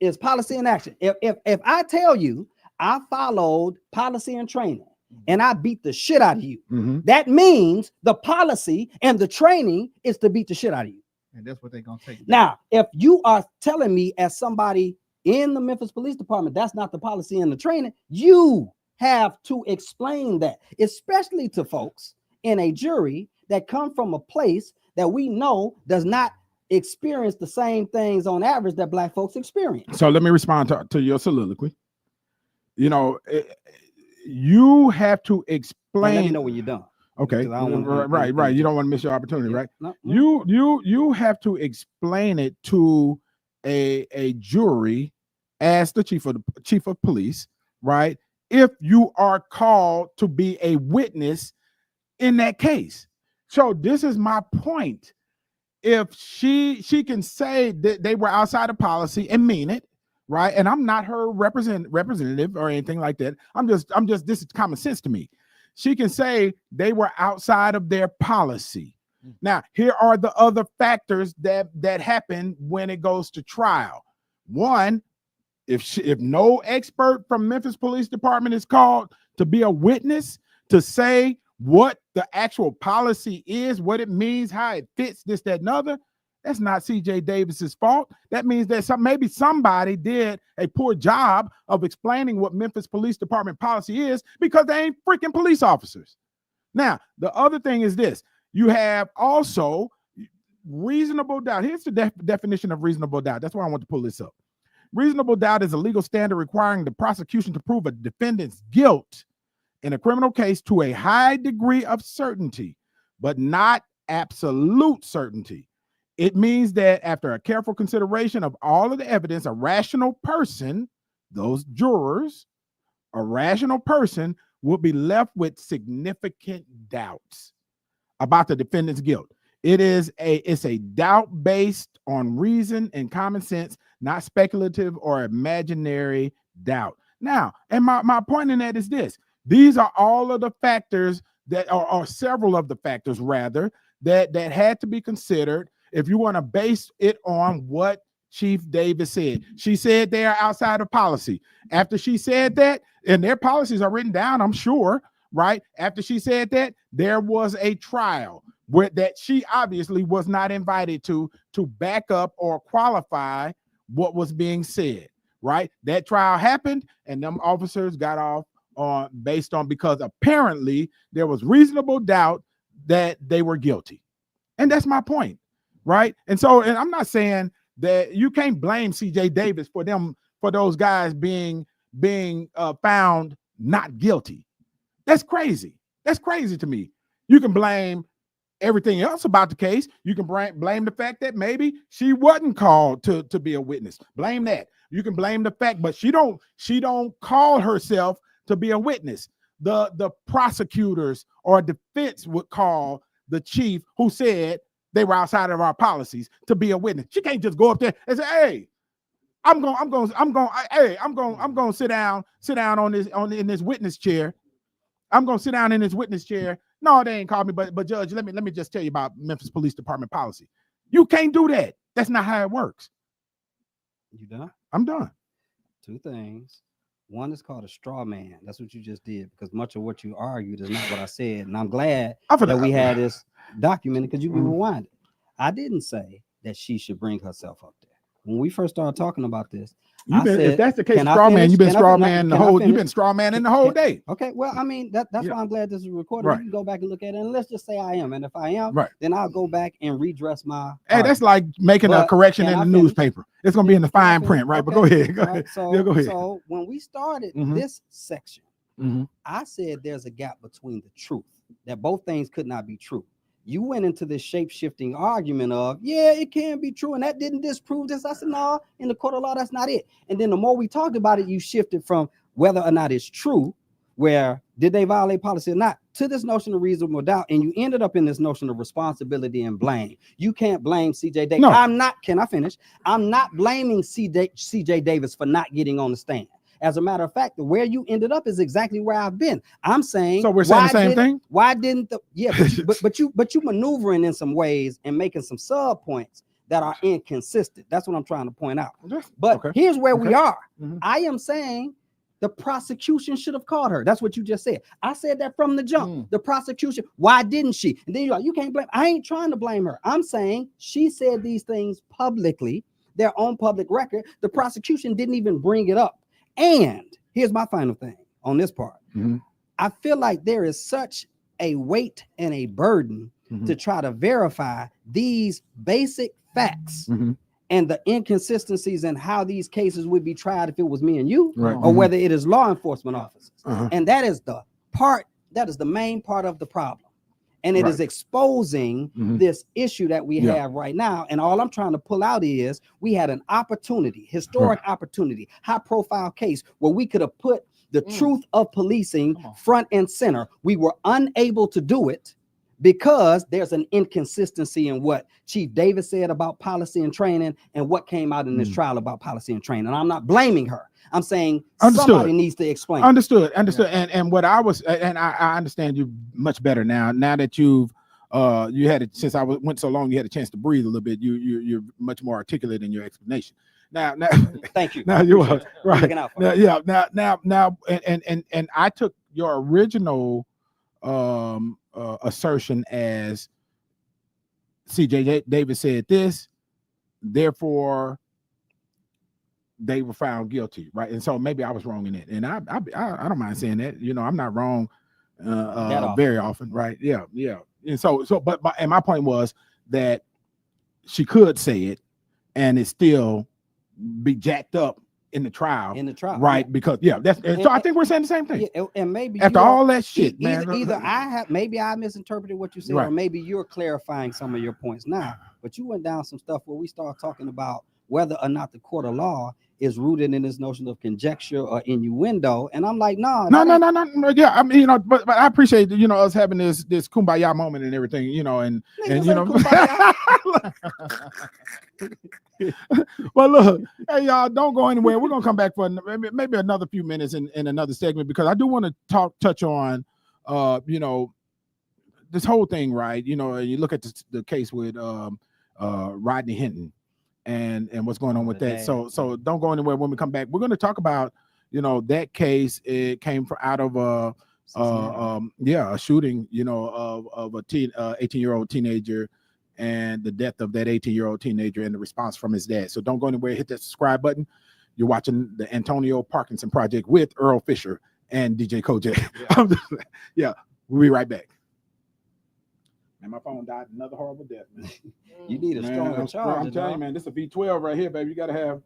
Is policy in action. If I tell you I followed policy and training and I beat the shit out of you, that means the policy and the training is to beat the shit out of you. And that's what they're gonna take. Now, if you are telling me as somebody in the Memphis Police Department that's not the policy and the training, you have to explain that, especially to folks in a jury that come from a place that we know does not experience the same things on average that black folks experience. So let me respond to your soliloquy. You know, you have to explain. Let me know when you're done. Okay, right. You don't want to miss your opportunity, right? No. You have to explain it to a jury as the chief of police, right? If you are called to be a witness in that case. So this is my point. If she can say that they were outside of policy and mean it, right? And I'm not her representative or anything like that. I'm just this is common sense to me. She can say they were outside of their policy. Now, here are the other factors that happen when it goes to trial. One, if no expert from Memphis Police Department is called to be a witness to say what the actual policy is, what it means, how it fits, this, that, and other, that's not CJ Davis's fault. That means that maybe somebody did a poor job of explaining what Memphis Police Department policy is because they ain't freaking police officers. Now, the other thing is this. You have also reasonable doubt. Here's the definition of reasonable doubt. That's why I want to pull this up. Reasonable doubt is a legal standard requiring the prosecution to prove a defendant's guilt in a criminal case to a high degree of certainty, but not absolute certainty. It means that after a careful consideration of all of the evidence, a rational person, those jurors, a rational person will be left with significant doubts about the defendant's guilt. It's a doubt based on reason and common sense, not speculative or imaginary doubt. Now, and my point in that is this. These are all of the factors that are several of the factors rather that had to be considered if you want to base it on what Chief Davis said. She said they are outside of policy. After she said that, and their policies are written down, I'm sure, right? After she said that, there was a trial that she obviously was not invited to back up or qualify what was being said, right? That trial happened and them officers got off because apparently there was reasonable doubt that they were guilty. And that's my point, right? And I'm not saying that you can't blame CJ Davis for those guys being found not guilty. That's crazy. That's crazy to me. You can blame everything else about the case. You can blame the fact that maybe she wasn't called to be a witness. Blame that. You can blame the fact, but she don't call herself to be a witness. The prosecutors or defense would call the chief who said they were outside of our policies to be a witness. She can't just go up there and say, "Hey, I'm going to sit down in this witness chair. I'm going to sit down in this witness chair." No, they ain't called me, but Judge, let me just tell you about Memphis Police Department policy. You can't do that. That's not how it works. You done? I'm done. Two things. One is called a straw man. That's what you just did, because much of what you argued is not what I said. And I'm glad that we had this documented, because you can rewind it. I didn't say that she should bring herself up there. When we first started talking about this, if that's the case, straw man, you've been straw man the whole. You've been straw man in the whole day. Okay, well, I mean that's why I'm glad this is recorded. Right. You can go back and look at it, and let's just say I am, and if I am, right, then I'll go back and redress my. Hey, that's like making a correction in the newspaper. It's gonna be in the fine print, right? But go ahead. Go ahead. Go ahead. So when we started this section, I said there's a gap between the truth, that both things could not be true. You went into this shape-shifting argument of, yeah, it can be true, and that didn't disprove this. I said, no, in the court of law, that's not it. And then the more we talked about it, you shifted from whether or not it's true, where did they violate policy or not, to this notion of reasonable doubt, and you ended up in this notion of responsibility and blame. You can't blame CJ Davis. No. Can I finish? I'm not blaming CJ Davis for not getting on the stand. As a matter of fact, where you ended up is exactly where I've been. I'm saying, so we're saying the same thing. Why didn't the but you maneuvering in some ways and making some sub points that are inconsistent. That's what I'm trying to point out. But here's where we are. I am saying the prosecution should have called her. That's what you just said. I said that from the jump. The prosecution, why didn't she? And then you're like, you can't blame. I ain't trying to blame her. I'm saying she said these things publicly. They're on public record. The prosecution didn't even bring it up. And here's my final thing on this part. I feel like there is such a weight and a burden to try to verify these basic facts and the inconsistencies in how these cases would be tried if it was me and you, or whether it is law enforcement officers. And that is the main part of the problem. And it is exposing this issue that we have right now. And all I'm trying to pull out is we had an opportunity, historic opportunity, high profile case where we could have put the truth of policing front and center. We were unable to do it because there's an inconsistency in what Chief Davis said about policy and training and what came out in this trial about policy and training. And I'm not blaming her. I'm saying somebody needs to explain. Understood. Yeah. And what I was, and I understand you much better now. Now that you've you had it, since I went so long, you had a chance to breathe a little bit. You're much more articulate in your explanation. Now, thank you. Now you are right. Now, and I took your original assertion as CJ Davis said this, therefore they were found guilty, right? And so maybe I was wrong in it, and I don't mind saying that. You know, I'm not wrong very often, right? Yeah. And but my point was that she could say it, and it still be jacked up in the trial, right? Because so I think we're saying the same thing. Yeah, and maybe after all that shit, either I misinterpreted what you said, or maybe you're clarifying some of your points now. But you went down some stuff where we start talking about whether or not the court of law is rooted in this notion of conjecture or innuendo, and I'm like, no. Yeah, I mean, but I appreciate us having this kumbaya moment and everything, and well, look, hey y'all, don't go anywhere. We're gonna come back for maybe another few minutes in another segment, because I do want to touch on this whole thing, right? You look at the case with Rodney Hinton and what's going on with that. So don't go anywhere. When we come back, we're going to talk about that case. It came out of a shooting of a 18-year-old teenager, and the death of that 18-year-old teenager and the response from his dad. So don't go anywhere. Hit that subscribe button. You're watching the Antonio Parkinson Project with Earl Fisher and DJ Kojak. We'll be right back. And my phone died another horrible death, man. You need a stronger charger. I'm telling you, man, this is a V12 right here, baby. You gotta have,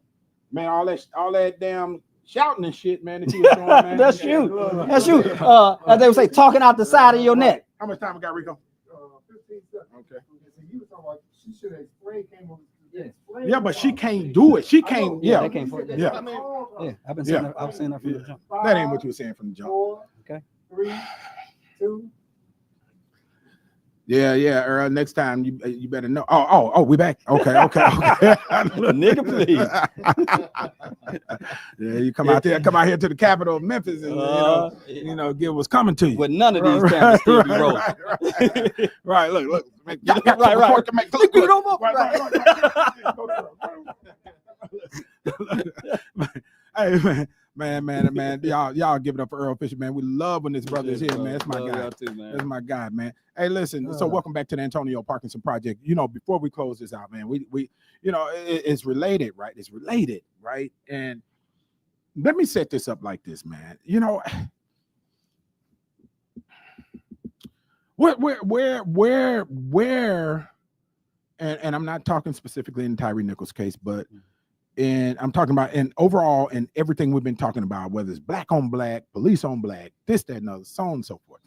man, all that damn shouting and shit, man. If you was doing, man. That's you. That's you. As they would say, talking out the side of your neck. How much time we got, Rico? 15 seconds. Okay. You were talking about she should have explained. Yeah, but she can't do it. She can't. Yeah, Yeah, they can't. yeah. Yeah, I've been saying that. I was saying that from the jump. That ain't what you were saying from the jump. 4, Okay. 3, 2. Yeah, Earl. Next time you better know. Oh, we back. Okay. Nigga, please. Yeah, you come out here to the capital of Memphis, and you know, get what's coming to you. With none of these cameras still be rolling. Right. Look. Right. To make look good. Hey, man. Y'all give it up for Earl Fisher, man. We love when this brother is here, man. That's my guy. That's my guy, man. Hey, listen. So welcome back to the Antonio Parkinson Project. You know, before we close this out, man, we you know, it's related, right? It's related, right? And let me set this up like this, man. You know, where, and I'm not talking specifically in Tyre Nichols' case, but I'm talking about in overall in everything we've been talking about, whether it's black on black, police on black, this, that, and other, so on and so forth.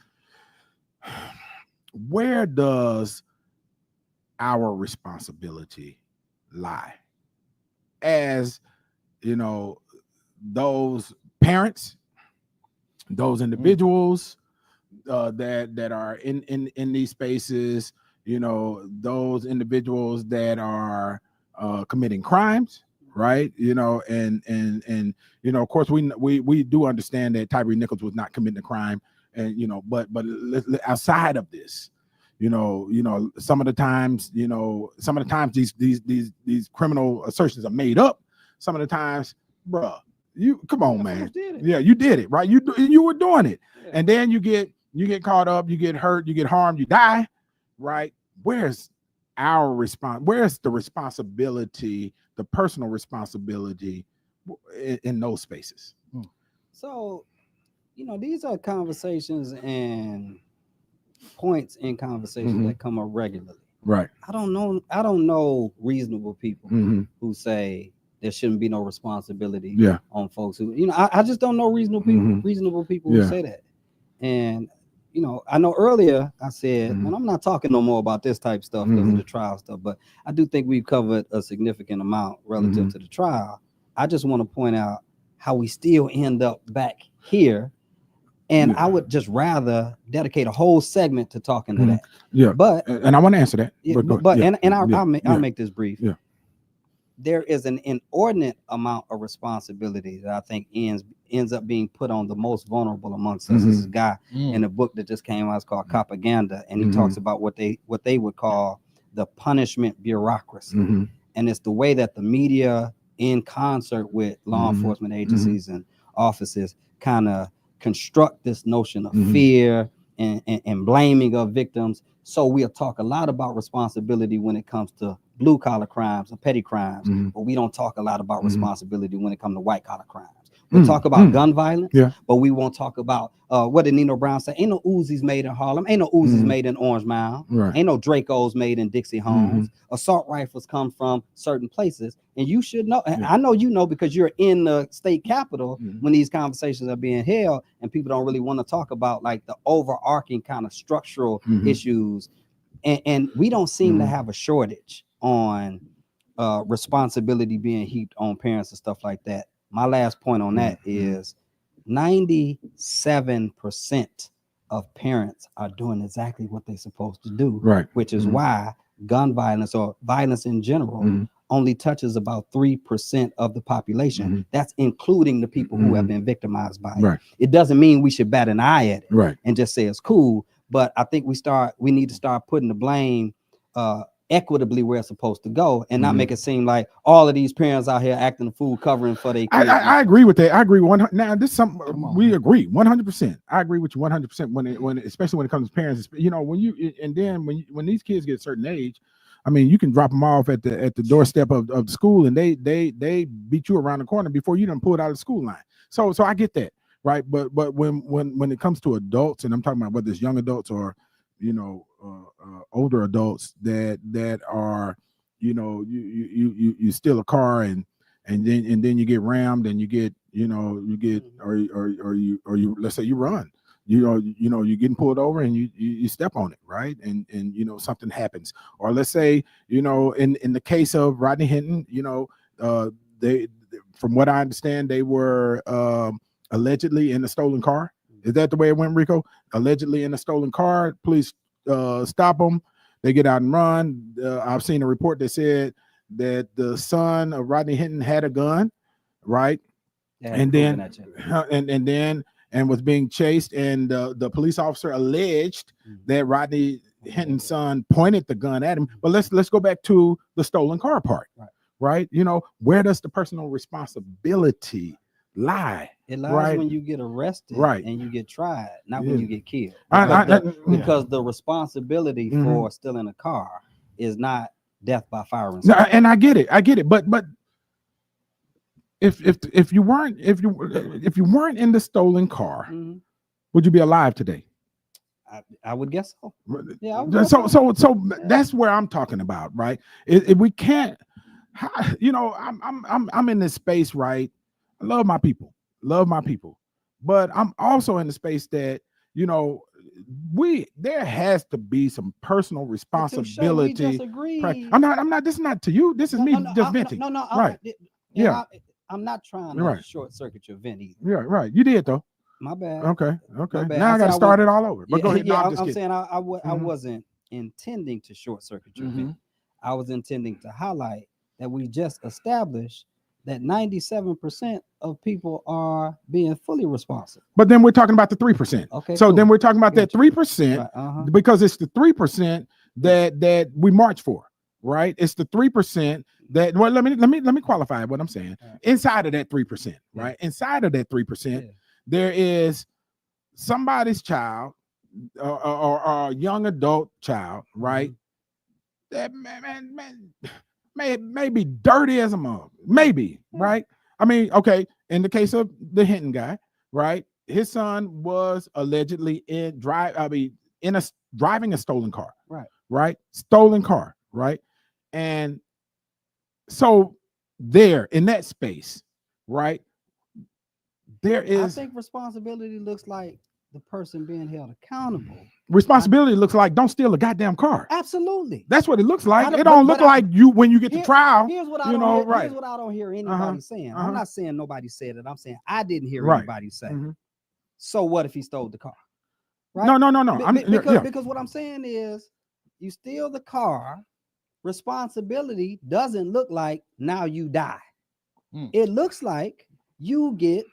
Where does our responsibility lie? As you know, those parents, those individuals that are in these spaces, you know, those individuals that are committing crimes, right? You know, and you know, of course, we do understand that Tyre Nichols was not committing a crime, and you know, but outside of this, you know, some of the times these criminal assertions are made up. Some of the times, bruh, you come on, man. Yeah, you did it, right? You were doing it, and then you get caught up, you get hurt, you get harmed, you die, right? Where's our response? Where's the responsibility, the personal responsibility in those spaces? So, you know, these are conversations and points in conversations that come up regularly. Right. I don't know reasonable people who say there shouldn't be no responsibility on folks who, you know, I just don't know reasonable people who say that. And, you know, I know earlier I said, and I'm not talking no more about this type stuff because of the trial stuff, but I do think we've covered a significant amount relative to the trial. I just want to point out how we still end up back here. And I would just rather dedicate a whole segment to talking to that. Yeah. But and I want to answer that. Yeah, I'll make this brief. Yeah. There is an inordinate amount of responsibility that I think ends up being put on the most vulnerable amongst us. This is a guy in a book that just came out. It's called Propaganda, and he talks about what they would call the punishment bureaucracy, and it's the way that the media, in concert with law enforcement agencies and offices, kind of construct this notion of fear and blaming of victims. So we'll talk a lot about responsibility when it comes to blue collar crimes and petty crimes, but we don't talk a lot about responsibility when it comes to white collar crimes. We'll talk about gun violence, but we won't talk about what did Nino Brown say? Ain't no Uzis made in Harlem, ain't no Uzis made in Orange Mound, ain't no Dracos made in Dixie homes. Assault rifles come from certain places, and you should know. And I know you know because you're in the state capitol when these conversations are being held, and people don't really want to talk about like the overarching kind of structural issues, and we don't seem to have a shortage on responsibility being heaped on parents and stuff like that. My last point on that is 97% of parents are doing exactly what they're supposed to do, which is why gun violence or violence in general only touches about 3% of the population. That's including the people who have been victimized by it. It doesn't mean we should bat an eye at it and just say it's cool, but I think we need to start putting the blame equitably where it's supposed to go, and not make it seem like all of these parents out here acting a fool covering for their kids. I agree with that. I agree 100. Now this is something we agree 100%. I agree with you 100% when especially when it comes to parents. You know, when these kids get a certain age, I mean, you can drop them off at the doorstep of the school, and they beat you around the corner before you done pulled out of the school line. So I get that, right? But when it comes to adults, and I'm talking about whether it's young adults or older adults that are, you know, you steal a car and then you get rammed and you get you know, you get or you let's say you run, you're getting pulled over and you step on it, right? And you know, something happens. Or let's say, you know, in the case of Rodney Hinton, you know, they from what I understand, they were allegedly in a stolen car. Is that the way it went, Rico? Allegedly in a stolen car. Police stop them. They get out and run. I've seen a report that said that the son of Rodney Hinton had a gun, right? And then and was being chased, and the police officer alleged that Rodney Hinton's son pointed the gun at him. But let's go back to the stolen car part, right? You know, where does the personal responsibility lie? It lies when you get arrested, and you get tried, not when you get killed. Because the responsibility for stealing a car is not death by firing. No, and I get it, but if you weren't in the stolen car, would you be alive today? I would guess so. Yeah. So that's where I'm talking about, right? If we can't, you know, I'm in this space, right? I love my people, but I'm also in the space that, you know, there has to be some personal responsibility. I'm not. This is not to you. This is me just venting. Right. I'm not trying to short circuit your vent either. Yeah, right. You did though. My bad. Okay. Now I got to start it all over. But go ahead. No, I'm saying I wasn't intending to short circuit your vent. I was intending to highlight that we just established that 97% of people are being fully responsible. But then we're talking about the 3%. Okay. So then we're talking about that 3% because it's the 3% that we march for, right? It's the 3% that, well, let me qualify what I'm saying. Inside of that 3%, right? Inside of that 3%, there is somebody's child or a young adult child, right? That man may be dirty as a mug, maybe, right? I mean, okay, in the case of the Hinton guy, right? His son was allegedly driving a stolen car, right? Stolen car, right? And so there in that space, right? There is. I think responsibility looks like the person being held accountable. Responsibility looks like don't steal a goddamn car. Absolutely. That's what it looks like. It don't look like you when you get to trial. Here's what I don't hear anybody saying. I'm not saying nobody said it. I'm saying I didn't hear anybody say. So what if he stole the car? Right? No. Because what I'm saying is you steal the car, responsibility doesn't look like now you die. It looks like you get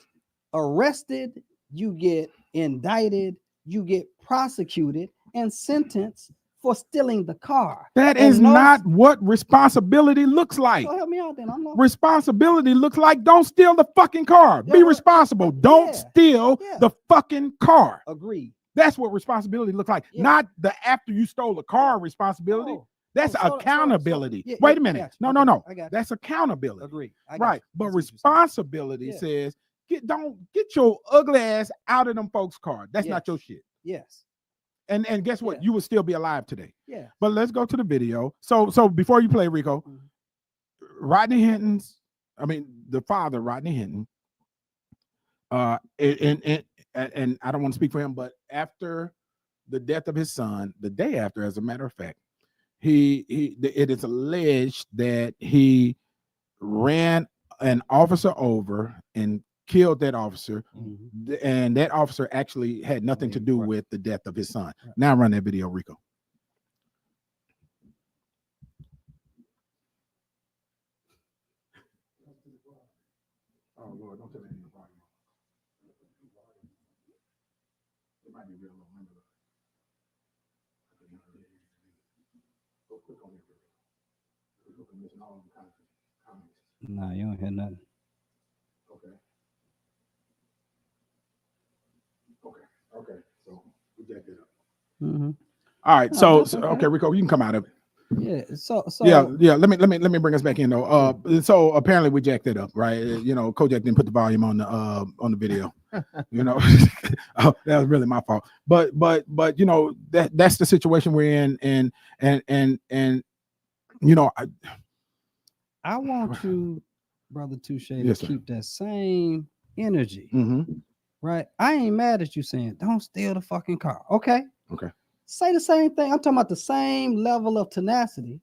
arrested, you get indicted, you get prosecuted and sentenced for stealing the car. That is not what responsibility looks like. So help me out then. Responsibility looks like don't steal the fucking car. Be responsible. Don't steal the fucking car. Agreed. That's what responsibility looks like. Not the after you stole the car responsibility. That's accountability. Wait a minute. No. That's accountability. Agreed. Right. But responsibility says don't get your ugly ass out of them folks' car. That's not your shit. Yes. And guess what? You will still be alive today. Yeah. But let's go to the video. So before you play, Rico, Rodney Hinton's, the father, Rodney Hinton, and I don't want to speak for him, but after the death of his son, the day after, as a matter of fact, it is alleged that he ran an officer over and killed that officer, and that officer actually had nothing to do with the death of his son. Now run that video, Rico. Oh Lord, don't tell me anything. It might be real low. Go click on it. No, you don't hear nothing. Okay. So we jacked it up. All right. So okay, Rico, you can come out of it. Yeah. So yeah. Let me bring us back in though. So apparently we jacked it up, right? Kojak didn't put the volume on the video. That was really my fault. But that's the situation we're in, and I want you, Brother Touche, to keep that same energy, Mm-hmm. right? I ain't mad at you saying don't steal the fucking car. Okay. Okay. Say the same thing. I'm talking about the same level of tenacity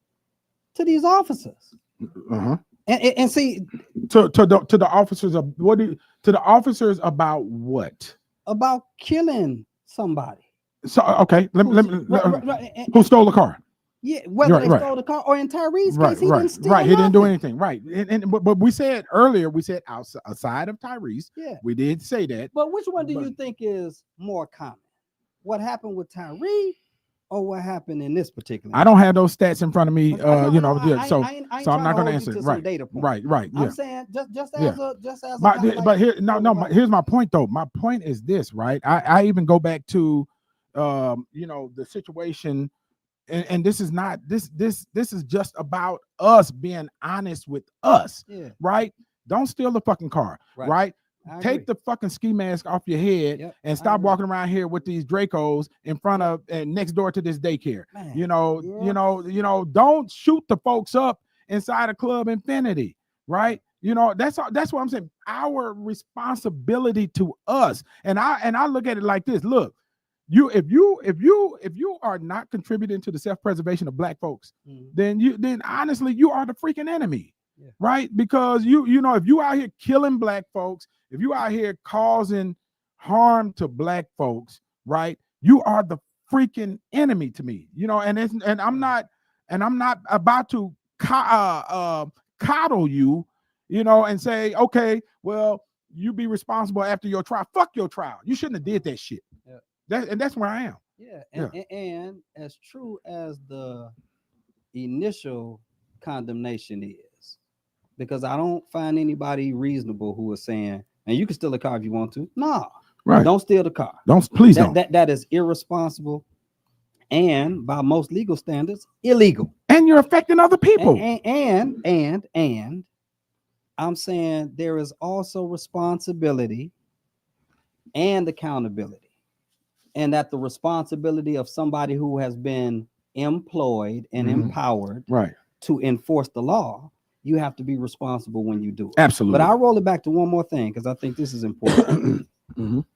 to these officers. Uh-huh. And see, To the officers of to the officers about what? about killing somebody. So okay, Right, who stole the car? yeah, whether Right, they right. stole the car or in Tyre's Right, case, he right, didn't steal right. He didn't do nothing. anything. Right, but we said earlier, we said outside of Tyrese, Yeah. we did say that. But which one do But- you think is more common? What happened with Tyre or what happened in this particular? I don't have those stats in front of me. No, you no, know, yeah, I so ain't so I'm trying not to going to hold you answer. to some Right, data point. right. Yeah. I'm saying just as Yeah. a But highlight here, for but here's my point though. My point is this, right? I even go back to, you know, the situation, and this is not this is just about us being honest with us, Yeah. right? Don't steal the fucking car, right? I Take agree. the fucking ski mask off your head Yep, and I stop agree. walking around here with these Dracos in front of and next door to this daycare. Man, You know, yeah. don't shoot the folks up inside a Club Infinity, right? You know, that's what I'm saying. Our responsibility to us. And I look at it like this. Look, if you are not contributing to the self-preservation of black folks, then honestly you are the freaking enemy. Yeah. Right? Because you know, if you out here killing black folks, if you out here causing harm to black folks, right, you are the freaking enemy to me. You know, and I'm not about to coddle you, you know, and say, okay, well, you be responsible after your trial. Fuck your trial. You shouldn't have did that shit. Yeah. That's where I am. Yeah. And as true as the initial condemnation is, because I don't find anybody reasonable who is saying, and you can steal a car if you want to. No, Right. Don't steal the car. Please don't. That is irresponsible, and by most legal standards, illegal. And you're affecting other people. And I'm saying there is also responsibility and accountability, and that the responsibility of somebody who has been employed and empowered to enforce the law, you have to be responsible when you do it. Absolutely. But I'll roll it back to one more thing because I think this is important.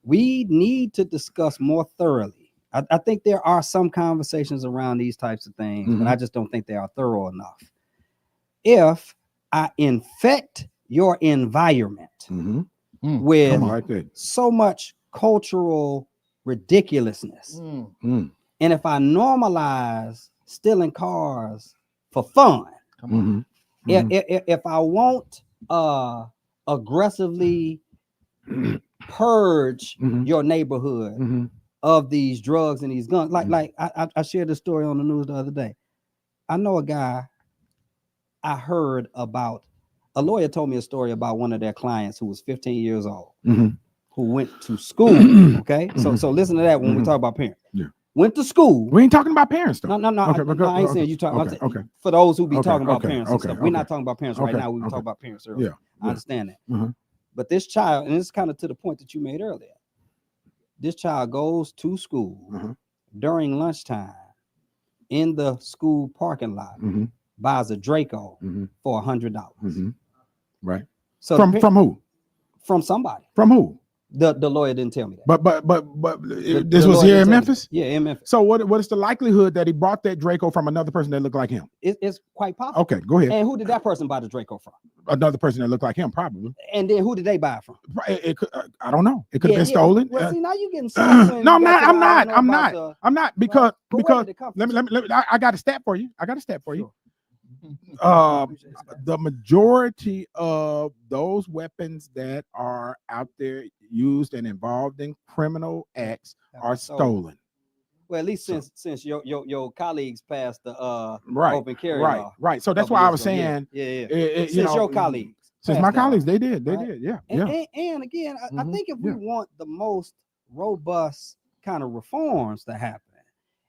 We need to discuss more thoroughly. I think there are some conversations around these types of things, but I just don't think they are thorough enough. If I infect your environment with so much cultural ridiculousness, and if I normalize stealing cars for fun, if I won't aggressively purge your neighborhood of these drugs and these guns, like I shared this story on the news the other day. I know a guy. I heard about, a lawyer told me a story about one of their clients who was 15 years old, who went to school. Okay, so listen to that when we talk about parents. Yeah. Went to school. We ain't talking about parents though. No. Okay, I ain't saying you talking. Okay. For those who be talking about parents and stuff, we're not okay. talking about parents right now. We were talking about parents earlier. Yeah. I understand that. But this child, and this is kind of to the point that you made earlier. This child goes to school during lunchtime in the school parking lot, buys a Draco for $100. Right. So from who? From somebody. From who? The lawyer didn't tell me that. But this was here in Memphis? Yeah, in Memphis. So what is the likelihood that he brought that Draco from another person that looked like him? It's quite possible. Okay, go ahead. And who did that person buy the Draco from? Another person that looked like him, probably. And then who did they buy it from? It could, I don't know. It could have been stolen. Well, see, now you're getting stuck. No, I'm not because let me I got a stat for you. Sure. The majority of those weapons that are out there used and involved in criminal acts are stolen. Well, at least since your colleagues passed the open carry law. Right. So that's why I was saying, since your colleagues. Since my colleagues, they did. Yeah. And again, I think if we want the most robust kind of reforms to happen,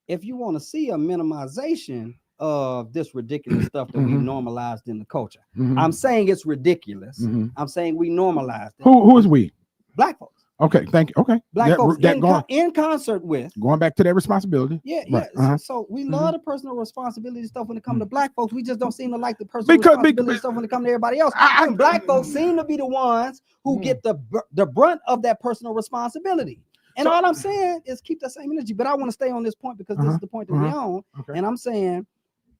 if you want to see a minimization of this ridiculous stuff that we normalized in the culture, I'm saying it's ridiculous. I'm saying we normalized it. Who is we? Black folks. Okay, thank you. Okay, Black folks going, in concert with. going back to that responsibility. Yeah, Right. yeah. So we love the personal responsibility stuff when it comes to black folks. We just don't seem to like the personal responsibility stuff when it comes to everybody else. And black folks seem to be the ones who get the brunt of that personal responsibility. And all I'm saying is keep that same energy. But I want to stay on this point because this is the point that we're on. Okay. And I'm saying,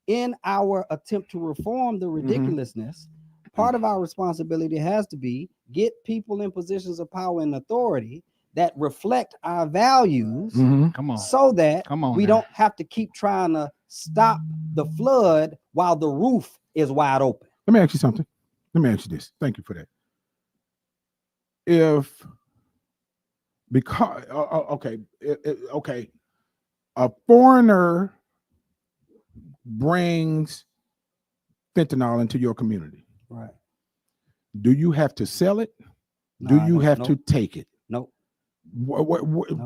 in our attempt to reform the ridiculousness, part of our responsibility has to be get people in positions of power and authority that reflect our values. Come on. So that we now. don't have to keep trying to stop the flood while the roof is wide open. Let me ask you something. Let me ask you this. Thank you for that. Okay, a foreigner brings fentanyl into your community. Right. Do you have to sell it? Do you have to take it? Nope.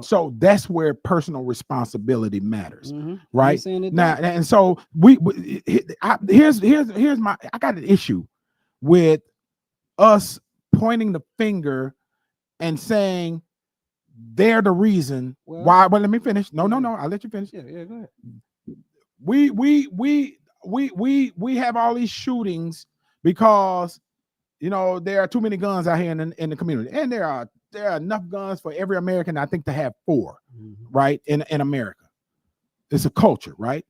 So that's where personal responsibility matters, right? Now, and so here's my, I got an issue with us pointing the finger and saying they're the reason why. Well, let me finish. No, I'll let you finish. Yeah, go ahead. We have all these shootings because there are too many guns out here in the community, and there are enough guns for every American, I think, to have 4, right? In America, it's a culture, right?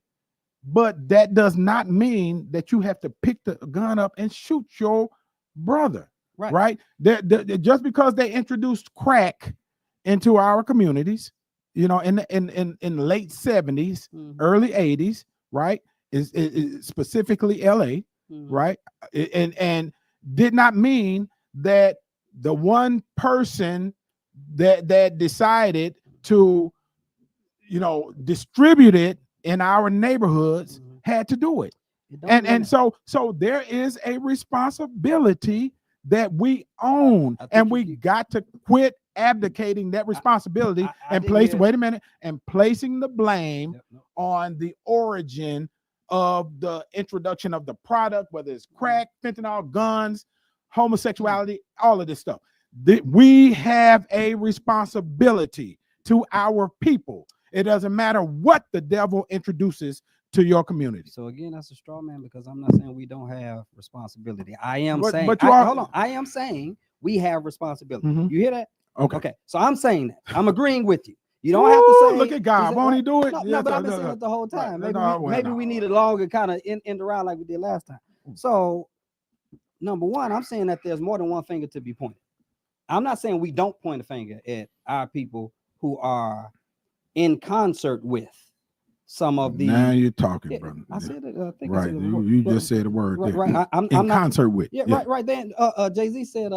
But that does not mean that you have to pick the gun up and shoot your brother, right? Just because they introduced crack into our communities, in the late 70s, early 80s, right? Is specifically LA, right? And did not mean that the one person that decided to, distribute it in our neighborhoods had to do it. And so there is a responsibility that we own, and we got to quit abdicating that responsibility and placing the blame on the origin of the introduction of the product, whether it's crack, fentanyl, guns, homosexuality, all of this stuff. We have a responsibility to our people. It doesn't matter what the devil introduces to your community. So again, that's a straw man, because I'm not saying we don't have responsibility. I am saying, hold on. I am saying we have responsibility. Mhm. You hear that? Okay. So I'm saying that. I'm agreeing with you. You don't have to say. Look at God. Won't he do it? No, but I've been saying it the whole time. Maybe we need a longer kind of end around like we did last time. So, number one, I'm saying that there's more than one finger to be pointed. I'm not saying we don't point a finger at our people who are in concert with some of the. Now you're talking, brother. I said it. I think right. You just said a word. Right. I'm in not, concert with. Yeah. Right. Then Jay-Z said,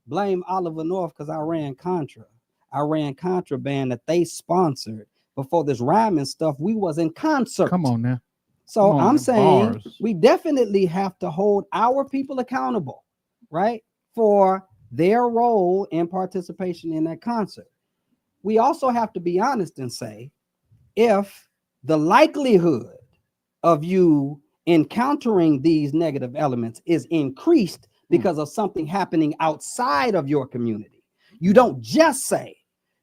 blame Oliver North because I ran Contra. I ran contraband that they sponsored. Before this rhyming stuff, we was in concert. Come on now. So I'm saying we definitely have to hold our people accountable, right, for their role in participation in that concert. We also have to be honest and say, if the likelihood of you encountering these negative elements is increased because of something happening outside of your community, you don't just say,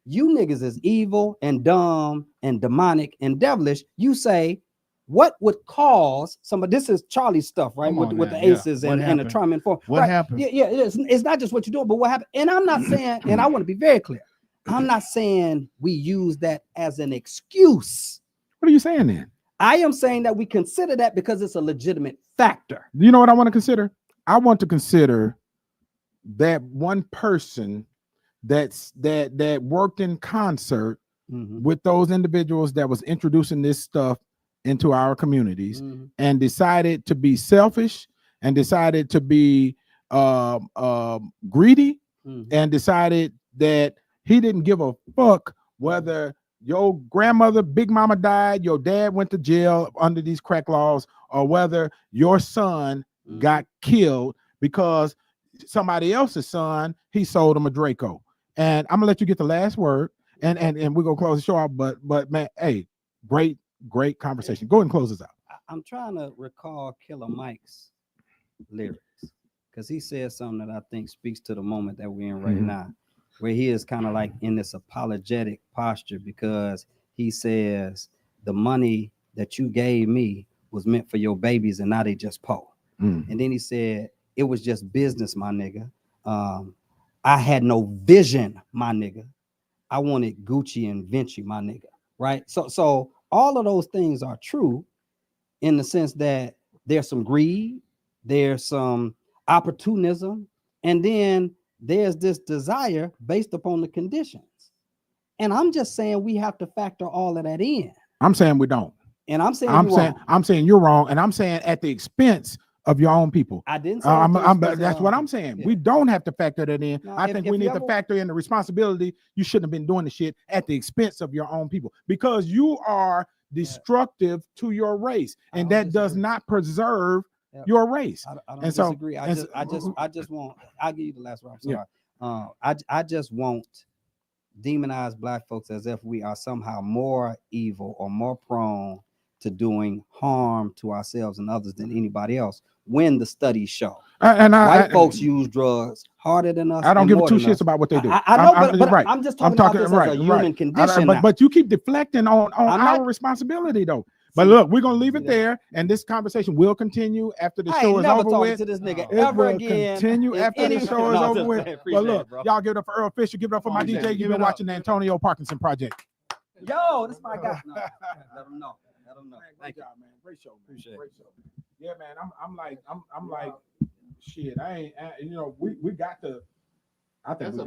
you niggas is evil and dumb and demonic and devilish. You say, what would cause somebody? This is Charlie's stuff, right? With the aces and the trauma and form. What happened? Yeah. It's not just what you're doing, but what happened. And I'm not saying, and I want to be very clear, I'm not saying we use that as an excuse. What are you saying then? I am saying that we consider that because it's a legitimate factor. You know what I want to consider? I want to consider that one person that worked in concert with those individuals that was introducing this stuff into our communities and decided to be selfish and decided to be greedy and decided that he didn't give a fuck whether your grandmother, big mama died, your dad went to jail under these crack laws, or whether your son got killed because somebody else's son, he sold him a Draco. And I'm gonna let you get the last word, and we're gonna close the show out. But man, hey, great conversation. Go ahead and close this out. I'm trying to recall Killer Mike's lyrics because he said something that I think speaks to the moment that we're in right now. where he is kind of like in this apologetic posture because he says the money that you gave me was meant for your babies and now they just poor. And then he said it was just business, my nigga. I had no vision, my nigga. I wanted Gucci and Vinci, my nigga. Right. So all of those things are true in the sense that there's some greed, there's some opportunism, and then there's this desire based upon the conditions. And I'm just saying we have to factor all of that in. I'm saying we don't. And I'm saying I'm saying you're wrong, and I'm saying at the expense of your own people. I didn't say that's what I'm saying. Yeah. We don't have to factor that in. No, I think we need to factor in the responsibility. You shouldn't have been doing the shit at the expense of your own people because you are destructive to your race, and that does not preserve your race. I don't disagree. I just won't. I'll give you the last word. I'm sorry. I just won't demonize Black folks as if we are somehow more evil or more prone to doing harm to ourselves and others than anybody else. When the studies show white folks use drugs harder than us. I don't give two shits about what they do. I know, but I'm just talking about this as a human condition. But you keep deflecting on our responsibility though. But look, we're gonna leave it there, and this conversation will continue after the show is over with. To this nigga it ever will again. Continue after the show is over with. But look, y'all give it up for Earl Fisher. Give it up for my DJ. You've been watching the Antonio Parkinson Project. Yo, this is my guy. Let him know. Thank you, man. Great show, man. Appreciate it. Yeah, man. I'm like, shit. I ain't. We got to. I think we got.